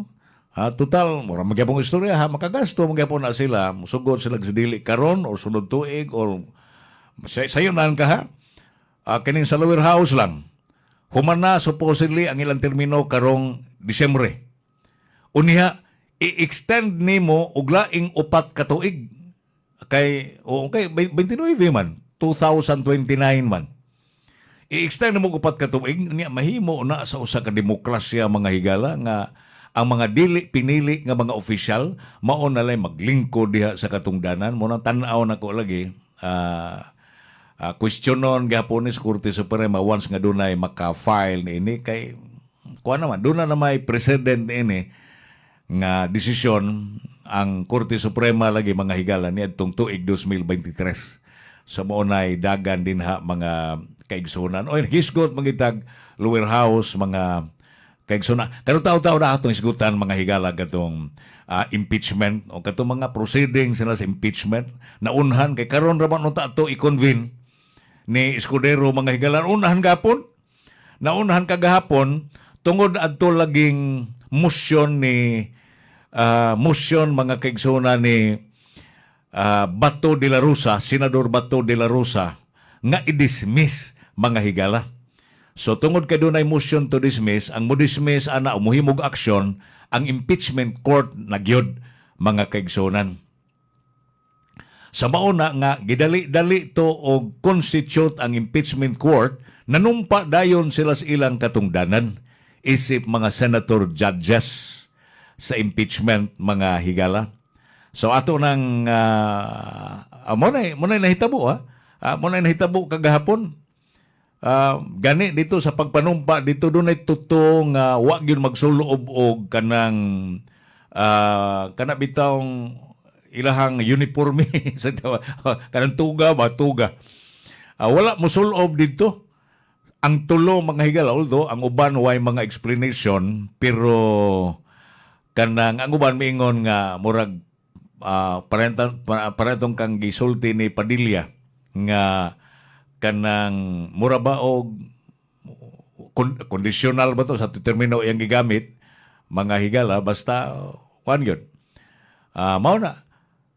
Total, mura magyapong istorya makagasto magyapon na sila, musugod sila sa dili karon or sunod tuig or sayo nan ka kining sa lower house lang. Human na supposedly ang ilang termino karong Disyembre. Unya i-extend nimo og laing 4 ka tuig kay 29 man 2029 man. I-extend mo upat ka tuig niya mahimo na sa usa ka demokrasya mga higala nga ang mga dili pinili nga mga opisyal mao na lay maglingkod diha sa katungdanan mo nang tan-aw nako lagi questionon gapon sa Korte Suprema once nga dunay maka-file ini kay kuan naman duna na may precedent ini nga desisyon ang Korte Suprema lagi mga higala ni adtong tuig 2023 sa mao nay dagan din ha mga kaigsunan o hisgot mangitag lower house mga Kay suna, pero tao-tao na atong isgutan mga higala katong impeachment o katong mga proceedings sila sa impeachment na unhan kay karon ra man unta ato i-convene ni Escudero mga higala unahan gapon. Naunahan kagahapon tungod adto laging motion mga kaigsuna ni Bato de la Rosa, Senador Bato de la Rosa nga i-dismiss mga higala. So tungod kay dunay motion to dismiss, ang mo-dismiss ana muhimog aksyon ang impeachment court na gyud mga kaigsunan. Sa mauna nga gidali-dali to og constitute ang impeachment court, nanumpa dayon sila sa ilang katungdanan isip mga senator judges sa impeachment mga higala. So ato nang mo na nahitabo mo na nahitabo kagahapon. Gani dito sa pagpanumpa dito dunay tutong wa gyud magsuloob og kanang kana bitawng ilahang uniforme sa kanang tuga. Wala mo sulob dito. Ang tulo mga higala, although ang uban way mga explanation, pero kanang ang uban miingon nga murag parentong kang gisulti ni Padilla nga kanang mura ba og conditional ba to sa termino yang gigamit mga higala basta kuan gyud mao na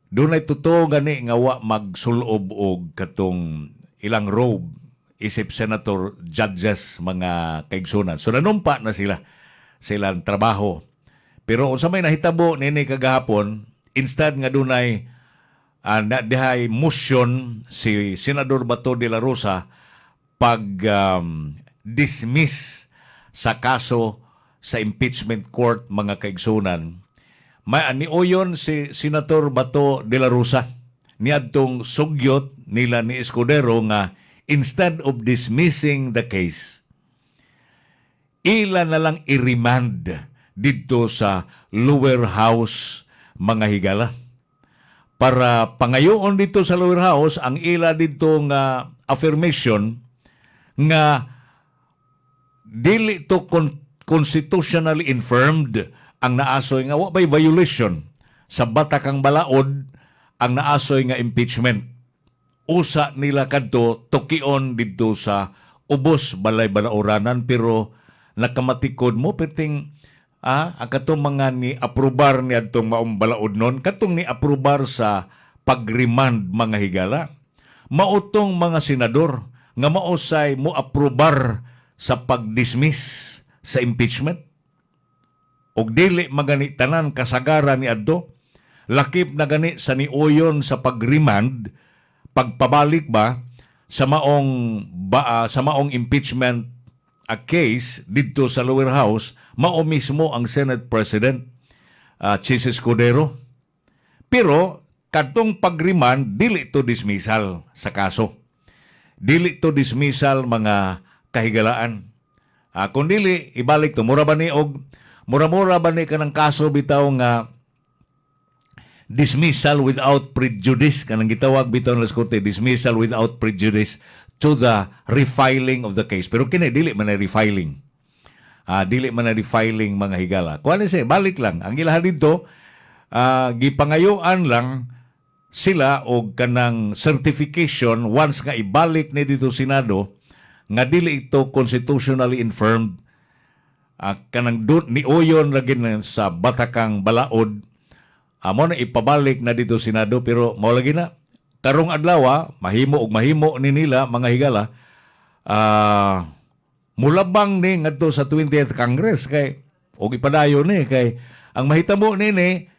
dunay totoo gani nga wa magsulob og katong ilang robe isip senator judges mga kaigsunan. So nanumpa na silang trabaho. Pero unsa may nahitabo nini kagahapon, instead nga dunay dihay motion si Senador Bato de la Rosa pag dismiss sa kaso sa impeachment court mga kaigsunan. May aniuyon si Senator Bato de la Rosa niadtong sugyot nila ni Escudero nga instead of dismissing the case, ila na lang i-remand dito sa lower house mga higala. Para pangayoon dito sa lower house, ang ila dito nga affirmation nga dili to constitutionally infirmed ang naasoy nga wa bay violation sa batakang balaod ang naasoy nga impeachment. Usa nila kadto tukion dito sa ubos balay balaoranan pero nakamatikod mo peting ang katong mga ni aprobar ni adtong maong balaod non katong ni aprobar sa pagremand mga higala mautong mga senador nga mausay mo aprobar sa pagdismiss sa impeachment og dili magani tanan kasagaran ni adto lakip na gani sa niuyon sa pagremand pagpabalik ba sa maong impeachment case dito sa lower house mao mismo ang Senate President Chis Escudero. Pero kadtong pag-remand dili to dismissal sa kaso. Dili to dismissal mga kahigalaan. Kung dili ibalik to mura ba ni kanang kaso bitaw nga dismissal without prejudice kanang gitawag bitaw sa korte dismissal without prejudice to the refiling of the case. Pero kini dili man na refiling. Dili man na refiling mga higala. Kuan ni balik lang. Ang ilahan dito gipangayuan lang sila og kanang certification once nga ibalik ni dito Senado nga dili ito constitutionally infirmed. Kanang niuyon ra gid sa batakang balaod. Amo na ipabalik na dito Senado pero mao lagi na karong adlaw mahimo ni nila mga higala mulabang ni ngadto sa 20th Congress kay og ipadayon ni kay ang mahitabo nini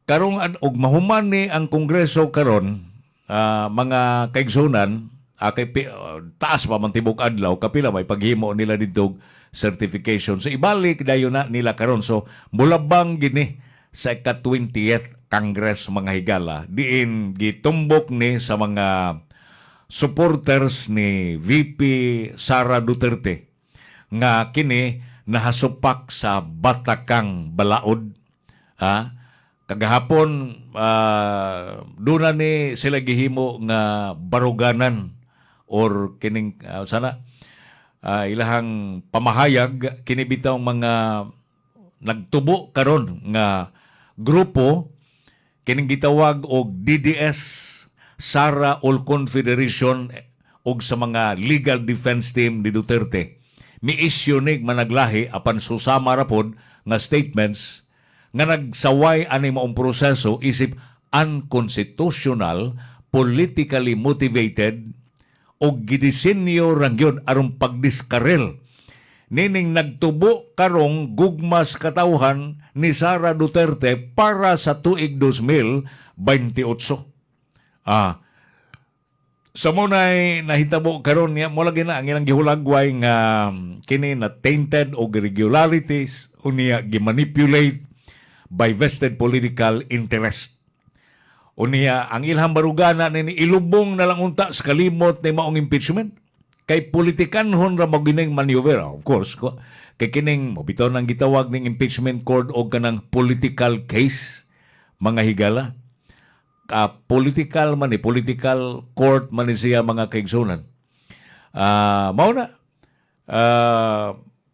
karong og mahuman ni ang Kongreso karon mga kaigsunan kay taas pa man tibok adlaw kapila may paghimo nila dito certification so ibalik dayon na nila karon so mulabang gini sa ika-20th Congress mga higala diin gitumbok ni sa mga supporters ni VP Sara Duterte nga kini nahasupak sa batakang balaod kagahapon duna ni sila gihimo nga baruganan or kining ilahang pamahayag kinibitaw mga nagtubo karon nga grupo kining gitawag og DDS, Sara All Confederation og sa mga legal defense team ni Duterte. Mi-issue nig managlahi apan susama ra pod nga statements nga nagsaway ani maong proseso isip unconstitutional, politically motivated og gidisenyo ra gyud aron pagdiskarel nining nagtubo karong gugmas katawhan ni Sara Duterte para sa tuig 2028. Sa munay nahitabo karon niya mo lagi na ang ilang gihulagway nga kini na tainted og irregularities unya gimanipulate by vested political interest. Unya ang ilhang barugana ni ilubong na lang unta sa kalimot ni maong impeachment. Kay politikanhon ra magining maneuver, of course. Kay kining mobitaw nang gitawag ning impeachment court o kanang political case, mga higala. Political man political court man siya mga kaigsunan. Mao na.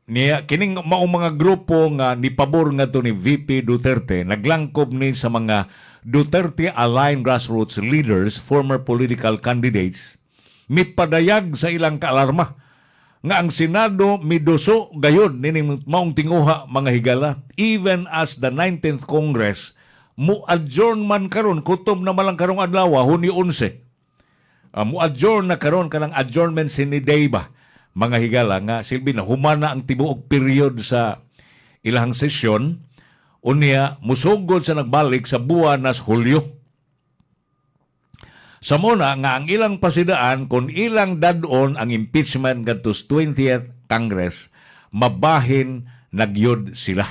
Niya kining maong mga grupo nga nipabor nga to ni VP Duterte naglangkob ni sa mga Duterte aligned grassroots leaders, former political candidates, mipadayag sa ilang kaalarma nga ang Senado miduso gayod nining maong tinguha mga higala, even as the 19th Congress mu-adjourn man karon kutob na malang karong adlaw Huni 11. Mu-adjourn na karon kanang adjournment sine day ba mga higala nga silbi na humana ang tibuok period sa ilang sesyon unya musugod sa nagbalik sa buwan nas Hulyo. Sa muna nga ang ilang pasidaan kung ilang dadon ang impeachment ngadto 20th Congress, mabahin nagyod sila.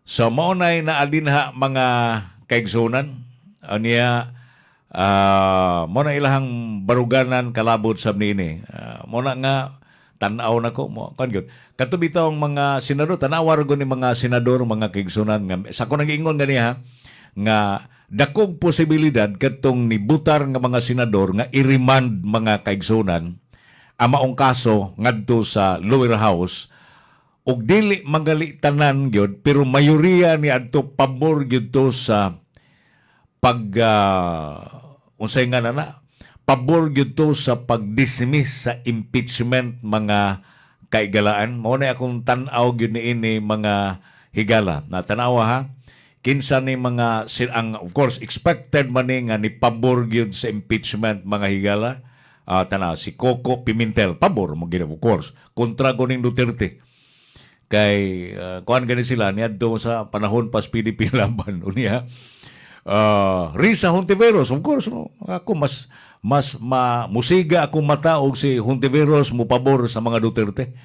Sa maunay na adinha mga kaigsunan, niya muna ilahang baruganan kalabot sa nini. Muna nga tanaw na ko mo kan gyud. Katubitaw ang mga senador, tanawar ko ni mga senador, mga kaigsunan nga sa ko nag-ingon ganiha nga dakog posibilidad katong nibutar nga mga senador nga i-remand mga kaigsunan ang maong kaso ngadto sa lower house ug dili magali tanan gyud pero mayoriya ni adto pabor gyud to sa pag unsay nga na pabor gyud to sa pag-dismiss sa impeachment mga kaigalaan. Mao na akong tan-aw gyud niini mga higala na tanawa ha kinsa ni mga ang of course expected man ni nga ni pabor gyud sa impeachment mga higala tanaw si Coco Pimentel pabor mo gyud of course kontra ko ning Duterte kay kuan gani sila niadto sa panahon pas PDP laban unya Risa Hontiveros of course no? Ako mas musiga akong mata og si Hontiveros mo pabor sa mga Duterte.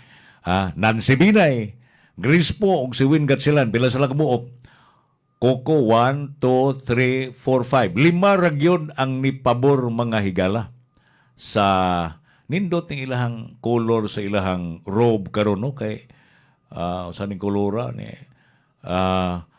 Nancy Binay, Grispo og si Win Gatchalian pila sila kabuok. Coco 1, 2, 3, 4, 5. 5 ragyon ang nipabor mga higala sa nindot ng ilahang color sa ilahang robe karon no kay sa ning kolora ni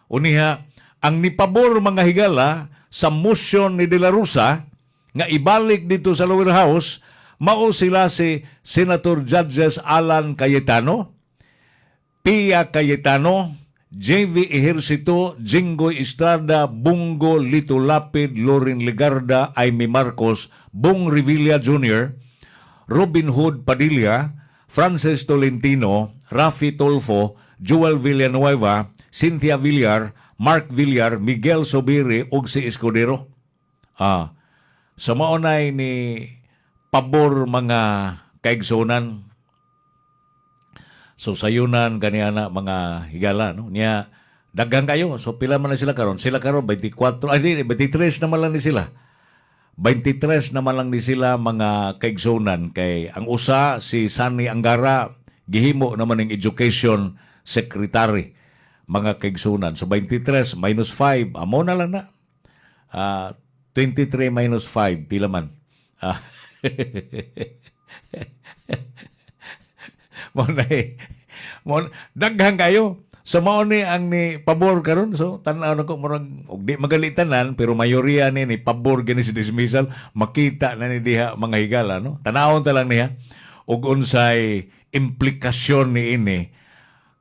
uniha ang nipabor mga higala sa motion ni De La Rosa nga ibalik dito sa lower house mao sila si Senator Judges Alan Cayetano, Pia Cayetano, JV Ejercito, Jinggoy Estrada, Bungo Lito Lapid, Lorin Legarda, Aimee Marcos, Bong Revilla Jr., Robin Hood Padilla, Frances Tolentino, Rafi Tolfo, Joel Villanueva, Cynthia Villar, Mark Villar, Miguel Sobiri ug si Escudero. Sa maunay ni pabor mga kaigsunan. So sayunan kaniana mga higala no. Niya daghang kayo. So pila man na sila karon? Sila karon 24, 23 naman lang ni sila. 23 naman lang ni sila mga kaigsunan kay ang usa si Sani Angara gihimo naman ng education secretary mga kaigsunan. So 23 minus 5 amo na lang na. 23 minus 5 pila man. Daghang kayo. So mao ni ang ni pabor karon so tan-aw nako murag og di magalitanan pero mayoriya ni pabor gani si dismissal makita na ni diha mga higala no. Tanawon ta lang niya. ug unsay implikasyon ni ini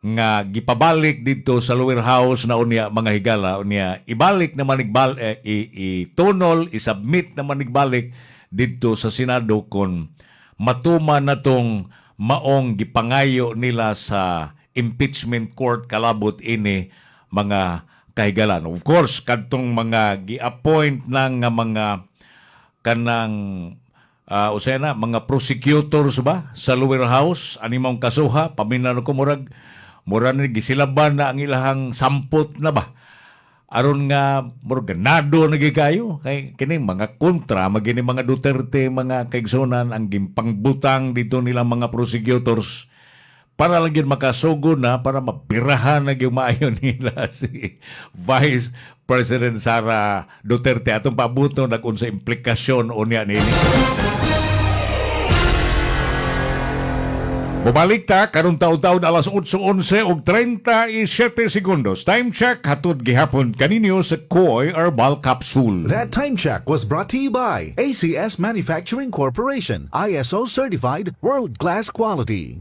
nga gipabalik dito sa lower house na unya mga higala unya ibalik naman itunol isubmit naman igbalik dito sa Senado kon matuman na tong maong gipangayo nila sa impeachment court kalabot ini mga kahigalan. Of course, kadtong mga gi-appoint ng mga kanang mga prosecutors ba sa lower house animang kasuha paminano ko murag ni gisilaban na ang ilahang sampot na ba aron nga murag ganado na gigayo kay kini mga kontra magini mga Duterte mga kaigsonan ang gimpangbutang dito nilang mga prosecutors para lang yun makasugo na para mapirahan na yung maayo nila si Vice President Sara Duterte atong pabuto nag-unsa implikasyon o niya nini. Bumalik ta karong taon-taon alas 8:11 ug 37 segundos. Time check hatod gihapon kaninyo sa Koy Herbal Capsule. That time check was brought to you by ACS Manufacturing Corporation, ISO certified, world-class quality.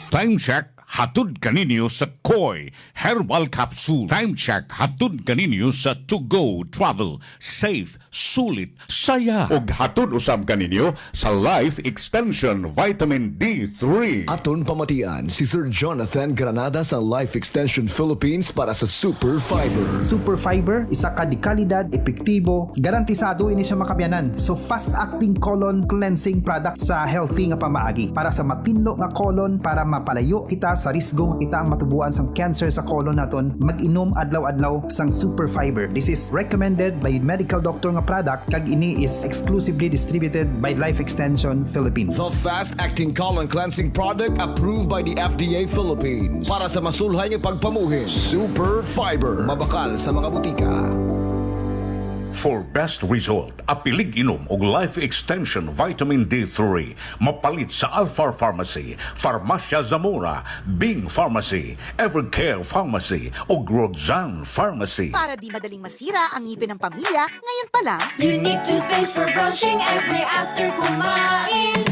Time check hatod kaninyo sa Koy Herbal Capsule. Time check hatod kaninyo sa To Go Travel. Safe, sulit, saya. Ug hatod usab kaninyo sa Life Extension Vitamin D3. Aton pamatian si Sir Jonathan Granada sa Life Extension Philippines para sa Super Fiber. Super Fiber, isa ka di kalidad, epektibo, garantisado ini siya makabiyanan. So fast-acting colon cleansing product sa healthy nga pamaagi para sa matinlo nga colon para mapalayo kita sa risgo nga kita ang matubuan sang cancer sa colon naton. Mag-inom adlaw-adlaw sang Super Fiber. This is recommended by medical doctor nga product kag ini is exclusively distributed by Life Extension Philippines. The fast-acting colon cleansing product approved by the FDA Philippines para sa masulhay nga pagpamuhin. Super Fiber, mabakal sa mga butika. For best result, apilig inom og Life Extension Vitamin D3 mapalit sa Alpha Pharmacy, Farmacia Zamora, Bing Pharmacy, Evercare Pharmacy ug Roxanne Pharmacy. Para di madaling masira ang ngipin ng pamilya, ngayon pa lang, Unique toothpaste for brushing every after kumain.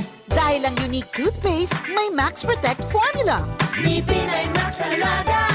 dahil ang Unique toothpaste may Max Protect formula. Ngipin ay Max Alaga,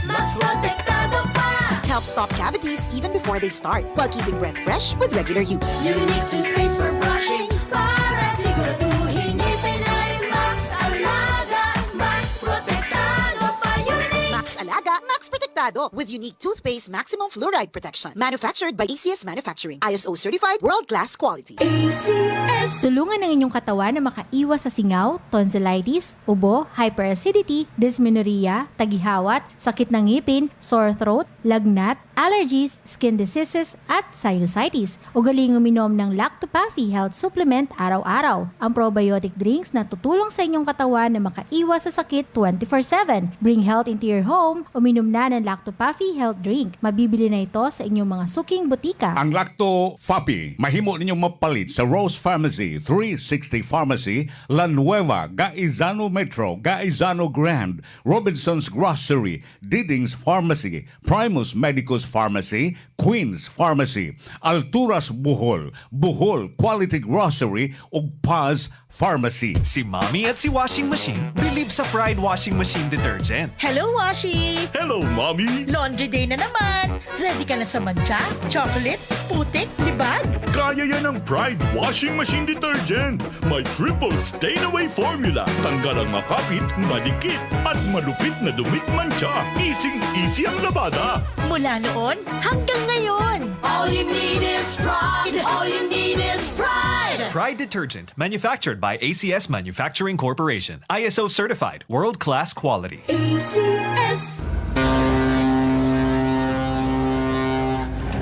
Max Protektado pa. Helps stop cavities even before they start, while keeping breath fresh with regular use. Unique toothpaste for brushing para siguraduhin ngipin ay Max Alaga, Max Protektado pa. Unique Max Alaga, Max Protectado with Unique toothpaste maximum fluoride protection. Manufactured by ACS Manufacturing, ISO certified, world-class quality. ACS. Tulungan ang inyong katawan na makaiwas sa singaw, tonsillitis, ubo, hyperacidity, dysmenorrhea, tagihawat, sakit ng ngipin, sore throat, lagnat, allergies, skin diseases, at sinusitis. Ugaling uminom ng Lactopafi Health Supplement araw-araw. Ang probiotic drinks na tutulong sa inyong katawan na makaiwas sa sakit 24/7. Bring health into your home. Uminom na ng Lactopafi Health Drink. Mabibili na ito sa inyong mga suking butika. Ang Lactopafi mahimo ninyong mapalit sa Rose Pharmacy, 360 Pharmacy, La Nueva, Gaizano Metro, Gaizano Grand, Robinson's Grocery, Diding's Pharmacy, Primus Medicus Pharmacy, Queen's Pharmacy, Alturas Bohol, Bohol Quality Grocery ug Paz Pharmacy. Si Mommy at si Washing Machine believe sa Pride Washing Machine Detergent. Hello, Washi! Hello, Mommy! Laundry day na naman! Ready ka na sa mancha, chocolate, putik, libag? Kaya yan ang Pride Washing Machine Detergent. May triple stain-away formula. Tanggal ang makapit, madikit, at malupit na dumit mancha. Easy ang labada. Mula noon hanggang ngayon. All you need is pride. All you need is pride. Pride Detergent, manufactured by ACS Manufacturing Corporation. ISO certified, world-class quality. ACS.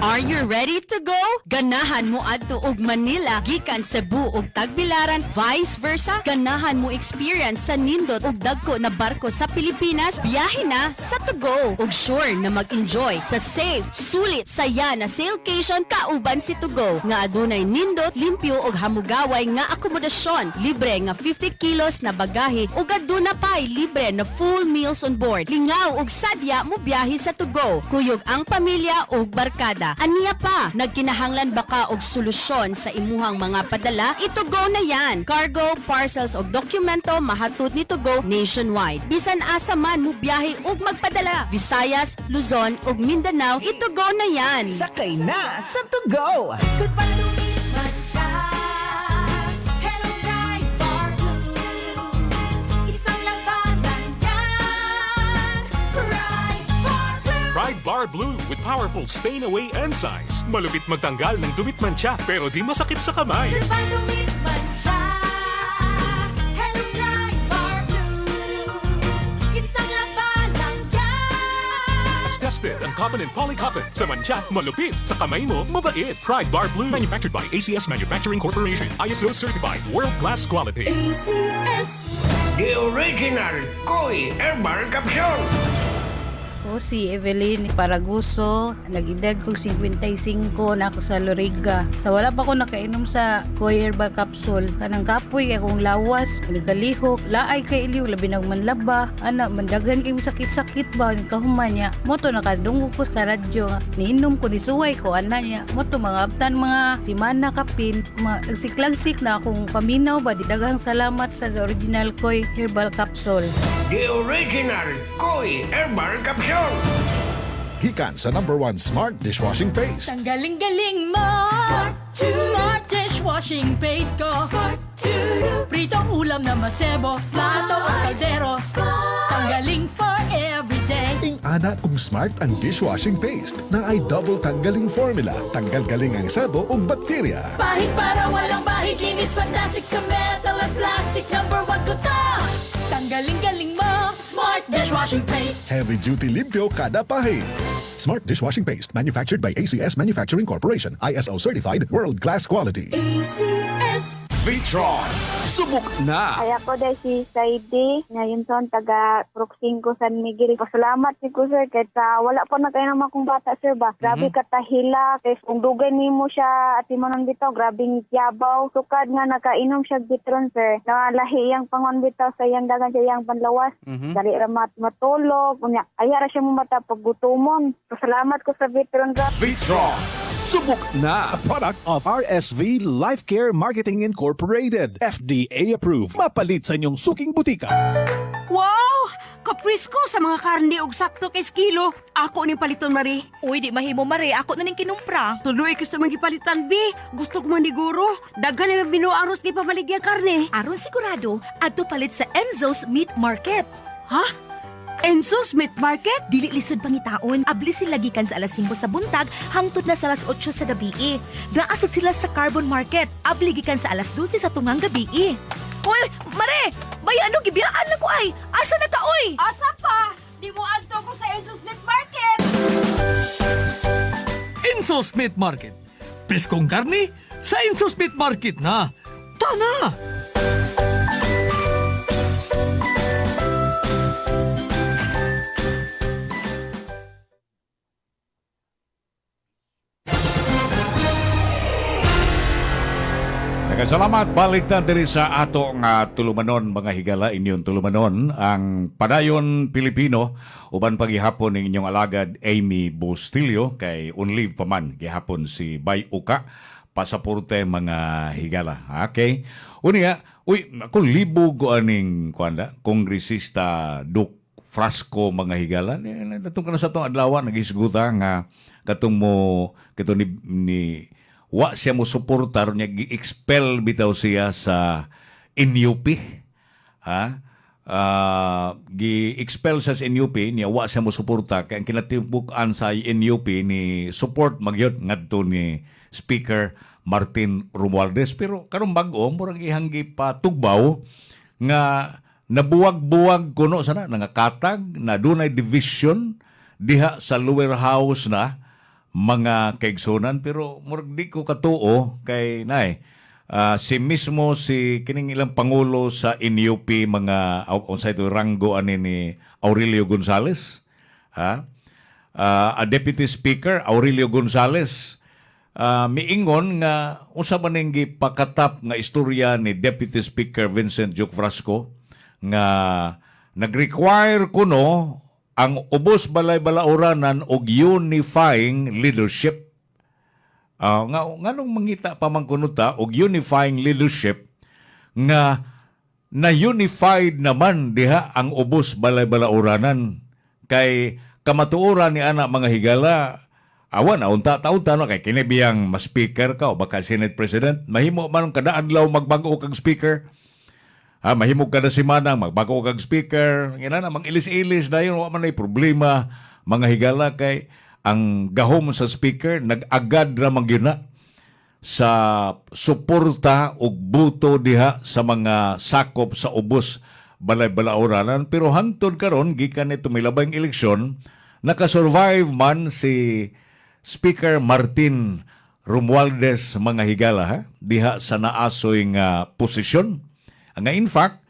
Are you ready to go? Ganahan mo adto og Manila gikan Cebu ug Tagbilaran, vice versa. Ganahan mo experience sa nindot ug dagko na barko sa Pilipinas. Biyahe na sa To Go ug sure na mag-enjoy sa safe, sulit, saya na sailcation kauban si To Go nga adunay nindot, limpyo ug hamugaway nga akomodasyon, libre nga 50 kilos na bagahe ug aduna pay libre na full meals on board. Lingaw ug sadya mo biyahe sa To Go. Kuyog ang pamilya ug barkada. Manila. Aniya pa, nagkinahanglan baka og solusyon sa imuhang mga padala? Itugo na yan. Cargo, parcels o dokumento mahatod ni Tugo nationwide. Bisan asa man mo biyahe ug magpadala. Visayas, Luzon ug Mindanao, itugo na yan. Sakay na sa Tugo! Goodbye lumipas siya. Hello, Ride Bar Blue. Isang labanan yan. Ride Bar Blue. Pride Bar Blue with powerful stain-away enzymes. Malupit magtanggal ng dumit mancha pero di masakit sa kamay. Goodbye lumipas siya. Hello, Ride Bar Blue. Isang labanan yan. As tested ang cotton and polycotton. Sa mancha, malupit. Sa kamay mo, mabait. Pride Bar Blue. Manufactured by ACS Manufacturing Corporation. ISO certified. World-class quality. ACS. The original Koi Herbal Capsule! Ako si Evelyn Paraguso, nag-edad kong 55 na ako sa Loriga. Sa wala pa ko nakainom sa Koi Herbal Capsule, kanang kapoy kay akong lawas, kalihok, laay kay iliw, labi ng manlaba, anak, mandagan kay sakit-sakit ba, kahuman niya. Moto nakadunggo ko sa radyo, niinom ko, nisuway ko, anak niya. Moto mga abtan, mga simana kapin, nagsiklagsik na akong paminaw ba, didaghang salamat sa original Koi Herbal Capsule. The original Koi Herbal Capsule! Gikan sa #1 Smart Dishwashing Paste. Ang galing-galing mo! Smart dishwashing paste ko! Pritong ulam na masebo, plato o kaldero. Ang galing for everyday. Ana kung smart ang dishwashing paste na ay double tanggaling formula. Tanggal galing ang sabo o bakterya. Bahid para walang bahid, linis fantastic sa metal at plastic. #1 ko to! Tanggaling-galing mo! Smart dishwashing paste! Heavy duty limpyo kada pahid. Smart Dishwashing Paste, manufactured by ACS Manufacturing Corporation. ISO certified, world-class quality. ACS. Vitron, subok na! Ay ako dahil si Saidi, ngayon son, taga Proxinco, San Miguel. Pasalamat si ko, sir, kahit wala po na kayo naman kong bata, sir, ba? Grabe katahila, kahit kung dugay ni mo siya at mo nang bitaw, grabing yabaw. Sukad nga nakainom siya bitron, sir. Nalahi yang pangon bitaw sa iyang dagan siya yang panlawas. Dali ramat matulog, kunya, ayara siya mo mata paggutumon. Pasalamat ko sa bitron, sir. Vitron, subok na! A product of RSV Life Care Marketing Incorporated. FDA approved. Mapalit sa inyong suking butika. Wow! Kaprisko sa mga karne og sakto kay kilo. Ako ning paliton, Mari. Uy, di mahimo, Mare. Ako na ning kinumpra. Tuloy ko sa mga palitan, B. Gusto ko maniguro. Daghan na binuaros kay pamaligyan karne. Aron sigurado, adto palit sa Enzo's Meat Market. Ha? Enzo's Meat Market? Dili lisod pangitaon, abli sila gikan sa alas 5 sa buntag hangtod na sa alas 8 sa gabi. Naasad sila sa Carbon Market, abli gikan sa alas 12 sa tungang gabi. Hoy, Mare! Bayano gibiyaan na ko ay! Asa na ka, oy? Asa pa? Di mo adto ko sa Enzo's Meat Market! Enzo's Meat Market. Preskong karni sa Enzo's Meat Market na. Tana! Salamat, balik na diri sa ato nga tulumanon, mga higala, inyong tulumanon, ang Padayon Pilipino, uban paghihapon ng inyong alagad Amy Bustillo, kay unlive pa man, gihapon si Bay Uka, pasaporte mga higala. Okay? Unya, ako libog ko aning kongresista Duke Frasco, mga higala. Natong ka na sa itong adlawan, nagisguta nga katong mo, katong ni wa siya mo suportar niya, gi-expel bitaw siya sa NUP. Gi-expel sa NUP niya, wa siya mo suporta, kaya ang kinatibukan sa NUP ni support magyot ngadto ni Speaker Martin Romualdez. Pero karong bag-o, murang ihanggi pa tugbaw nga nabuwag-buwag kuno sana, nangakatag na dunay division diha sa lower house na mga kaigsunan, pero murag di ko katuo kay nay si mismo si kining ilang pangulo sa NUP, mga unsay to ranggo ani ni Aurelio Gonzales, a Deputy Speaker Aurelio Gonzales, miingon nga unsa man ning gipakatap nga istorya ni Deputy Speaker Vincent Duque Frasco nga nag-require kuno ang ubos balay-balauranan og unifying leadership. Nganong mangita pa man kunuta og unifying leadership nga na-unified naman diha ang ubos balay-balauranan kay kamatuoran ni ana mga higala awan na unta-taunta no kay kini biyang ma-speaker ka o baka Senate President mahimo man kada adlaw magbago kag speaker. Mahimo kada semana magbago kag speaker ngina mag-ilis-ilis dayon wa man ay problema mga higala kay ang gahom sa speaker nag-agad ra man gyud na sa suporta ug buto diha sa mga sakop sa ubos balay-balauranan pero hangtod karon gikan ni tumilabang eleksyon nakasurvive man si Speaker Martin Romualdez mga higala diha sa naasoy nga posisyon nga in fact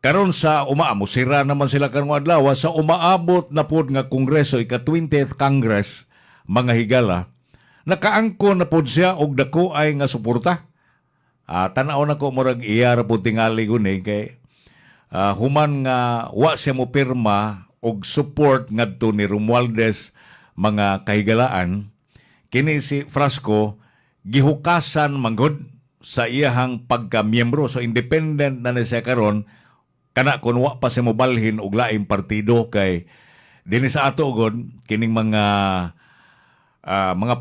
karon sa umaamo sira naman sila karong adlaw sa umaabot na pod nga kongreso ika 20th Congress mga higala nakaangko na pod siya og dako ay nga suporta. Tanaw na ko murag iya ra pod tingali guni kay human nga wa siya mo pirma og support ngadto ni Romualdez mga kahigalaan kini si Frasco gihukasan manggod sa iyahang pagka-miyembro so independent na siya karon kana kun wa pa siya mobalhin og laing partido kay dinhi sa ato gud kining mga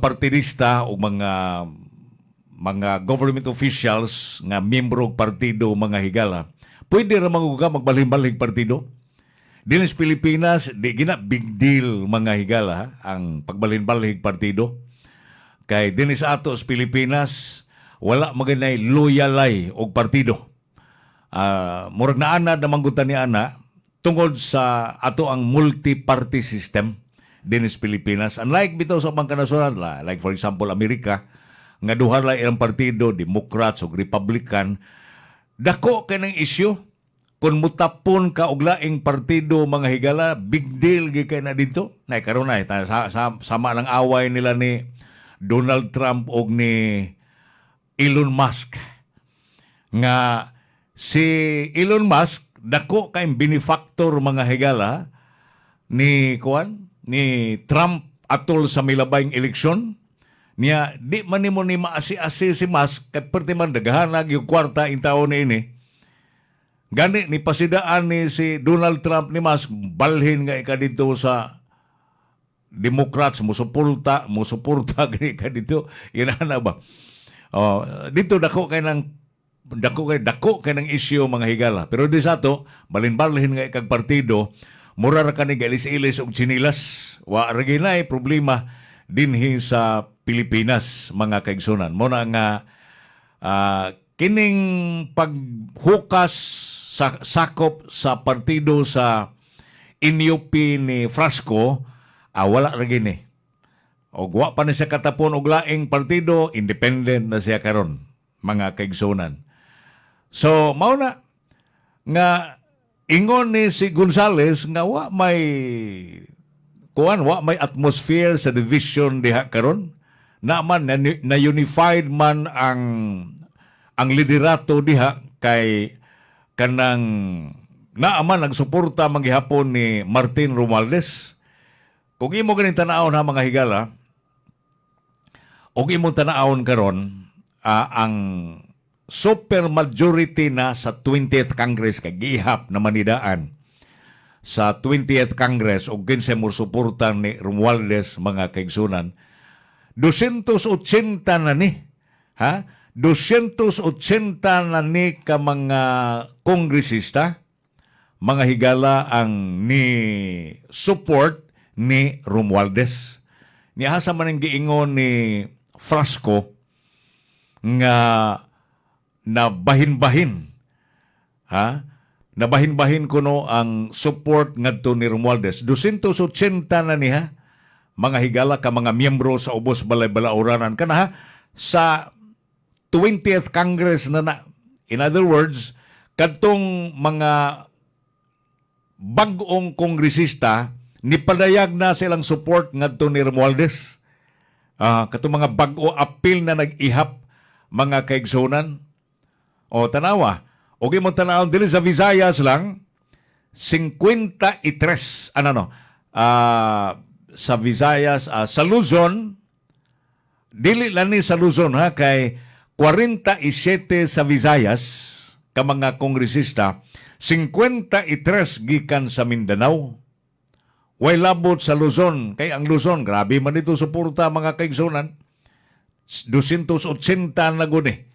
partidista o mga government officials nga miyembro og partido mga higala pwede ra maguga magbalhin-balhin partido dinhi sa Pilipinas di gina big deal mga higala ang pagbalhin-balhin partido kay dinhi sa ato sa Pilipinas wala maganay loyalay og partido murag naanad na manggutan ni ana tungod sa ato ang multi-party system din sa Pilipinas. Unlike bitaw sa mga kanasuran, like for example, Amerika, nga duha lang ilang partido, Democrats o Republican, dako ka ng issue. Kung mutapon ka og laing partido, mga higala, big deal gikay na dito. Karon na, sama ng away nila ni Donald Trump o ni Elon Musk. Nga si Elon Musk, dako kayong benefactor mga higala ni Trump atol sa milabayng eleksyon niya di man nimo ni maasi-asi si Musk kay perti man daghanag yung kwarta in taon ini gani ni pasidaan ni si Donald Trump ni Musk balhin nga ika dito sa Democrats mo suporta gani ka dito inana ba dito dako kay ng issue mga higala pero di sa to balhin-balhin nga ikag partido mura ra kani galis-ilis og chinilas wa ra ginay problema dinhi sa Pilipinas mga kaigsunan mo na nga kining paghukas sa sakop sa partido sa NUP ni Frasco wala ra gini og wa pa na siya katapon og laing partido independent na siya karon mga kaigsunan so mao na nga ingon ni si Gonzales nga wa may atmosphere sa division diha karon naman na unified man ang liderato diha kay kanang naaman nagsuporta manggihapon ni Martin Romualdez kung imo ganing tan-awon ha mga higala og imo tan-awon karon ang super majority na sa 20th Congress kay gihap na manidaan sa 20th Congress og kinsa mo suportan ni Romualdez mga kaigsunan 280 na ni 280 na ni ka mga kongresista mga higala ang ni support ni Romualdez niya sa man ang giingon ni Frasco nga na bahin-bahin nabahin-bahin kuno ang support ngadto ni Romualdez 280 na niya mga higala ka mga miyembro sa ubos balay-balauranan kana sa 20th Congress na in other words kadtong mga bag-ong kongresista nipadayag na silang support ngadto ni Romualdez kadtong mga bag-o appeal na nag-ihap mga kaigsunan o tanawa, o imong tanawon dili sa Visayas lang 53 sa Visayas sa Luzon dili lang ni sa Luzon ha, kay 47 sa Visayas ka mga kongresista, 53 gikan sa Mindanao. Way labot sa Luzon, kay ang Luzon, grabe man ito suporta mga kaigsunan. 280 na guni.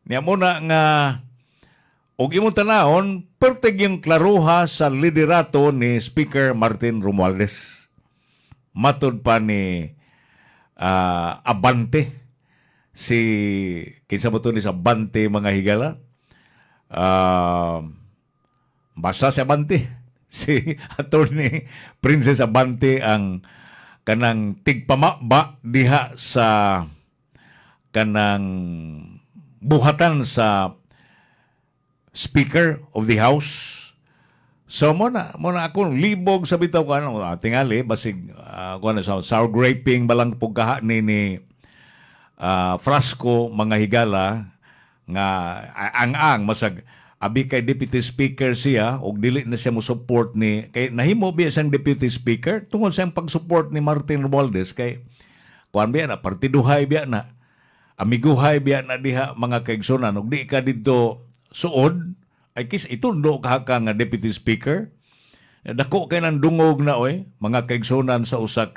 Niya muna nga, og imong tanahon, pertig yung klaruha sa liderato ni Speaker Martin Romualdez. Matod pa ni Abante, kinsa mo to ni sa Abante mga higala? Basta si Abante, si Attorney Princess Abante ang kanang tigpamaba diha sa kanang buhatan sa Speaker of the House. So muna ako libog sa bitaw ko ano tingali basig kuno sa sour graping balang pugkaha ni Frasco mga higala nga ang masag abi kay Deputy Speaker siya og dili na siya mo support ni kay nahimo biya siyang Deputy Speaker tungod sa iyang pag-support ni Martin Romualdez kay kuan biya na partiduhay biya na amiguhay biya na diha mga kaigsunan og di ka didto suod ay kis itundo ka nga Deputy Speaker dako kay nang dungog na mga kaigsunan sa usa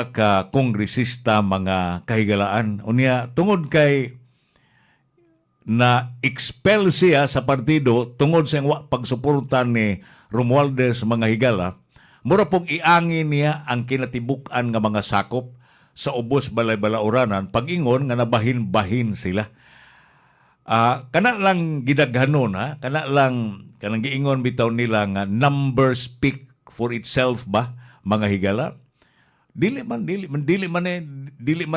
ka kongresista mga kahigalaan unya tungod kay na expel siya sa partido tungod sa iyang pagsuporta ni Romualdez mga higala mura pog iangin niya ang kinatibuk-an nga mga sakop sa ubos balay-balauranan pag-ingon nga nabahin-bahin sila. Kana lang gidaghanon kanang giingon bitaw nila nga number speak for itself ba mga higala. Dili man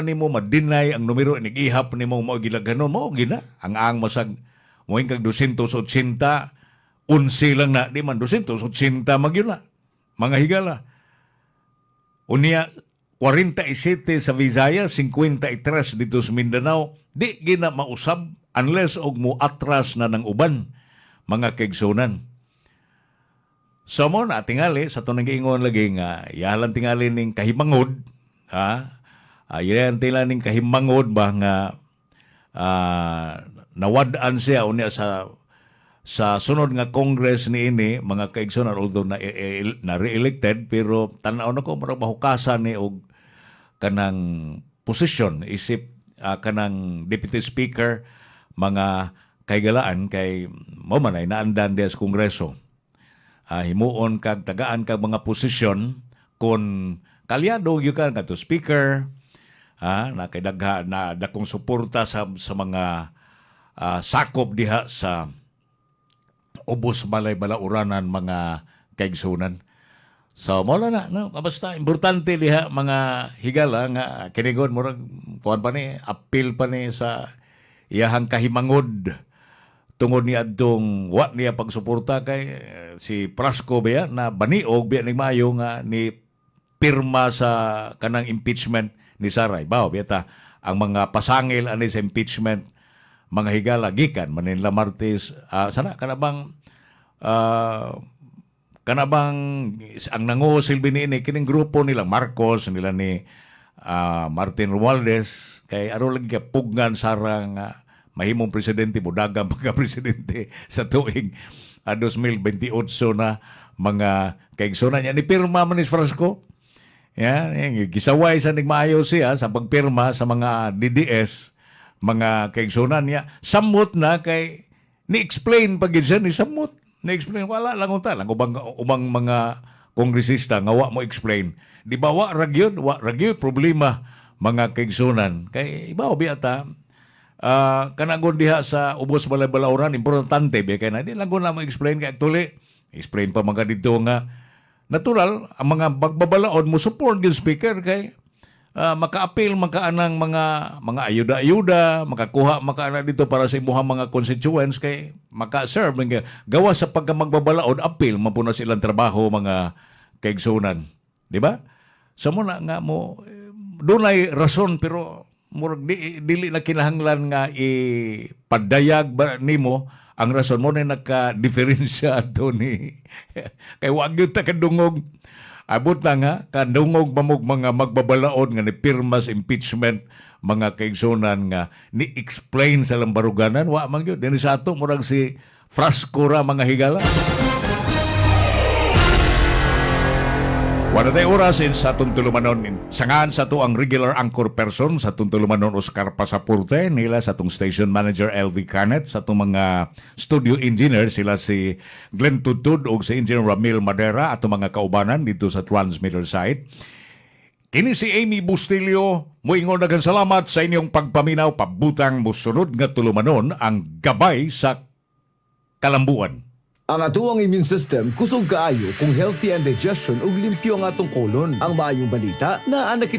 nimo ma-deny ang numero nag-ihap nimo mao gidaghanon mao gina ang masag moing kag 280 11 lang na di man 280 magyud na mga higala. Unya 47 sa Visayas, 53 dito sa Mindanao, di gina mausab unless og mo atras na ng uban mga kaigsunan. So mo na tingali sa tunang giingon lagi nga yalan tingali ning kahimangod yalan tingali ning kahimangod ba nga nawad-an siya unya sa sunod nga Congress ni ini mga kaigsunan although na re-elected pero tan-aw na ko murag mahukasan ni og kanang position isip kanang Deputy Speaker mga kaigalaan kay mo man ay naandan diya sa Kongreso. Himuon kag tagaan kag mga posisyon kun kalyado gyud ka kadto Speaker na kay na dakong suporta sa mga sakop diha sa ubos balay-balauranan mga kaigsunan. So mo na no basta importante diha mga higala nga kinigon murag kuan pa ni appeal pa ni sa iyahang kahimangod tungod ni adtong wa niya pagsuporta kay si Frasco biya na baniog biya ning maayo nga ni pirma sa kanang impeachment ni Saray. Bao biya ta ang mga pasangil ani sa impeachment mga higala gikan Manila Martes sana kanabang ang nangusilbi ni kining grupo nila Marcos nila ni Martin Romualdez kay aro lagi ka pugnan sarang mahimong presidente budagang pagka-presidente sa tuig 2028 na mga kaigsunan niya ni pirma man ni Frasco. Gisaway sa nigmaayo siya sa pagpirma sa mga DDS mga kaigsunan niya. Samot na kay ni-explain pag siya ni samot. Ni-explain wala lang unta lang ubang mga kongresista nga wa mo explain. Di ba wa ragyod problema mga kaigsunan. Kay ibaw biata kanagon diha sa ubos balay-balauran importante biya kay na di lang ko na ma-explain kay actually explain pa mga dito nga natural ang mga bagbabalaod mo support yung speaker kay maka-appeal makaanang mga ayuda-ayuda makakuha makaana dito para sa imuhang mga constituents kay maka-serve gawa sa pagka magbabalaod appeal mapuna silang trabaho mga kaigsunan di ba sa mo na nga mo dunay rason pero murag dili na kinahanglan nga ipadayag nimo ang rason mo na naka-diferensya ato ni kay wag gyud ta kadungog Abot na nga, kanungog mamog mga magbabalaod nga ni pirmas impeachment mga kaigsunan nga ni-explain sa lambaruganan. Wa man yun. Dini sa ato, murag si Frasco ra mga higala. Wala tayo oras sa atong tulumanon. Sangaan sa to ang regular anchor person sa atong tulumanon Oscar Pasaporte, nila sa atong station manager LV Canet, sa atong mga studio engineer sila si Glenn Tudtud o si Engineer Ramil Madera, atong mga kaubanan dito sa transmitter site. Kini si Amy Bustilio, muingon nagang salamat sa inyong pagpaminaw, pabutang musunod nga tulumanon ang gabay sa kalambuan. Ang atuang immune system kusog kaayo kung healthy ang digestion ug limpyo ang atong kolon. Ang maayong balita na anak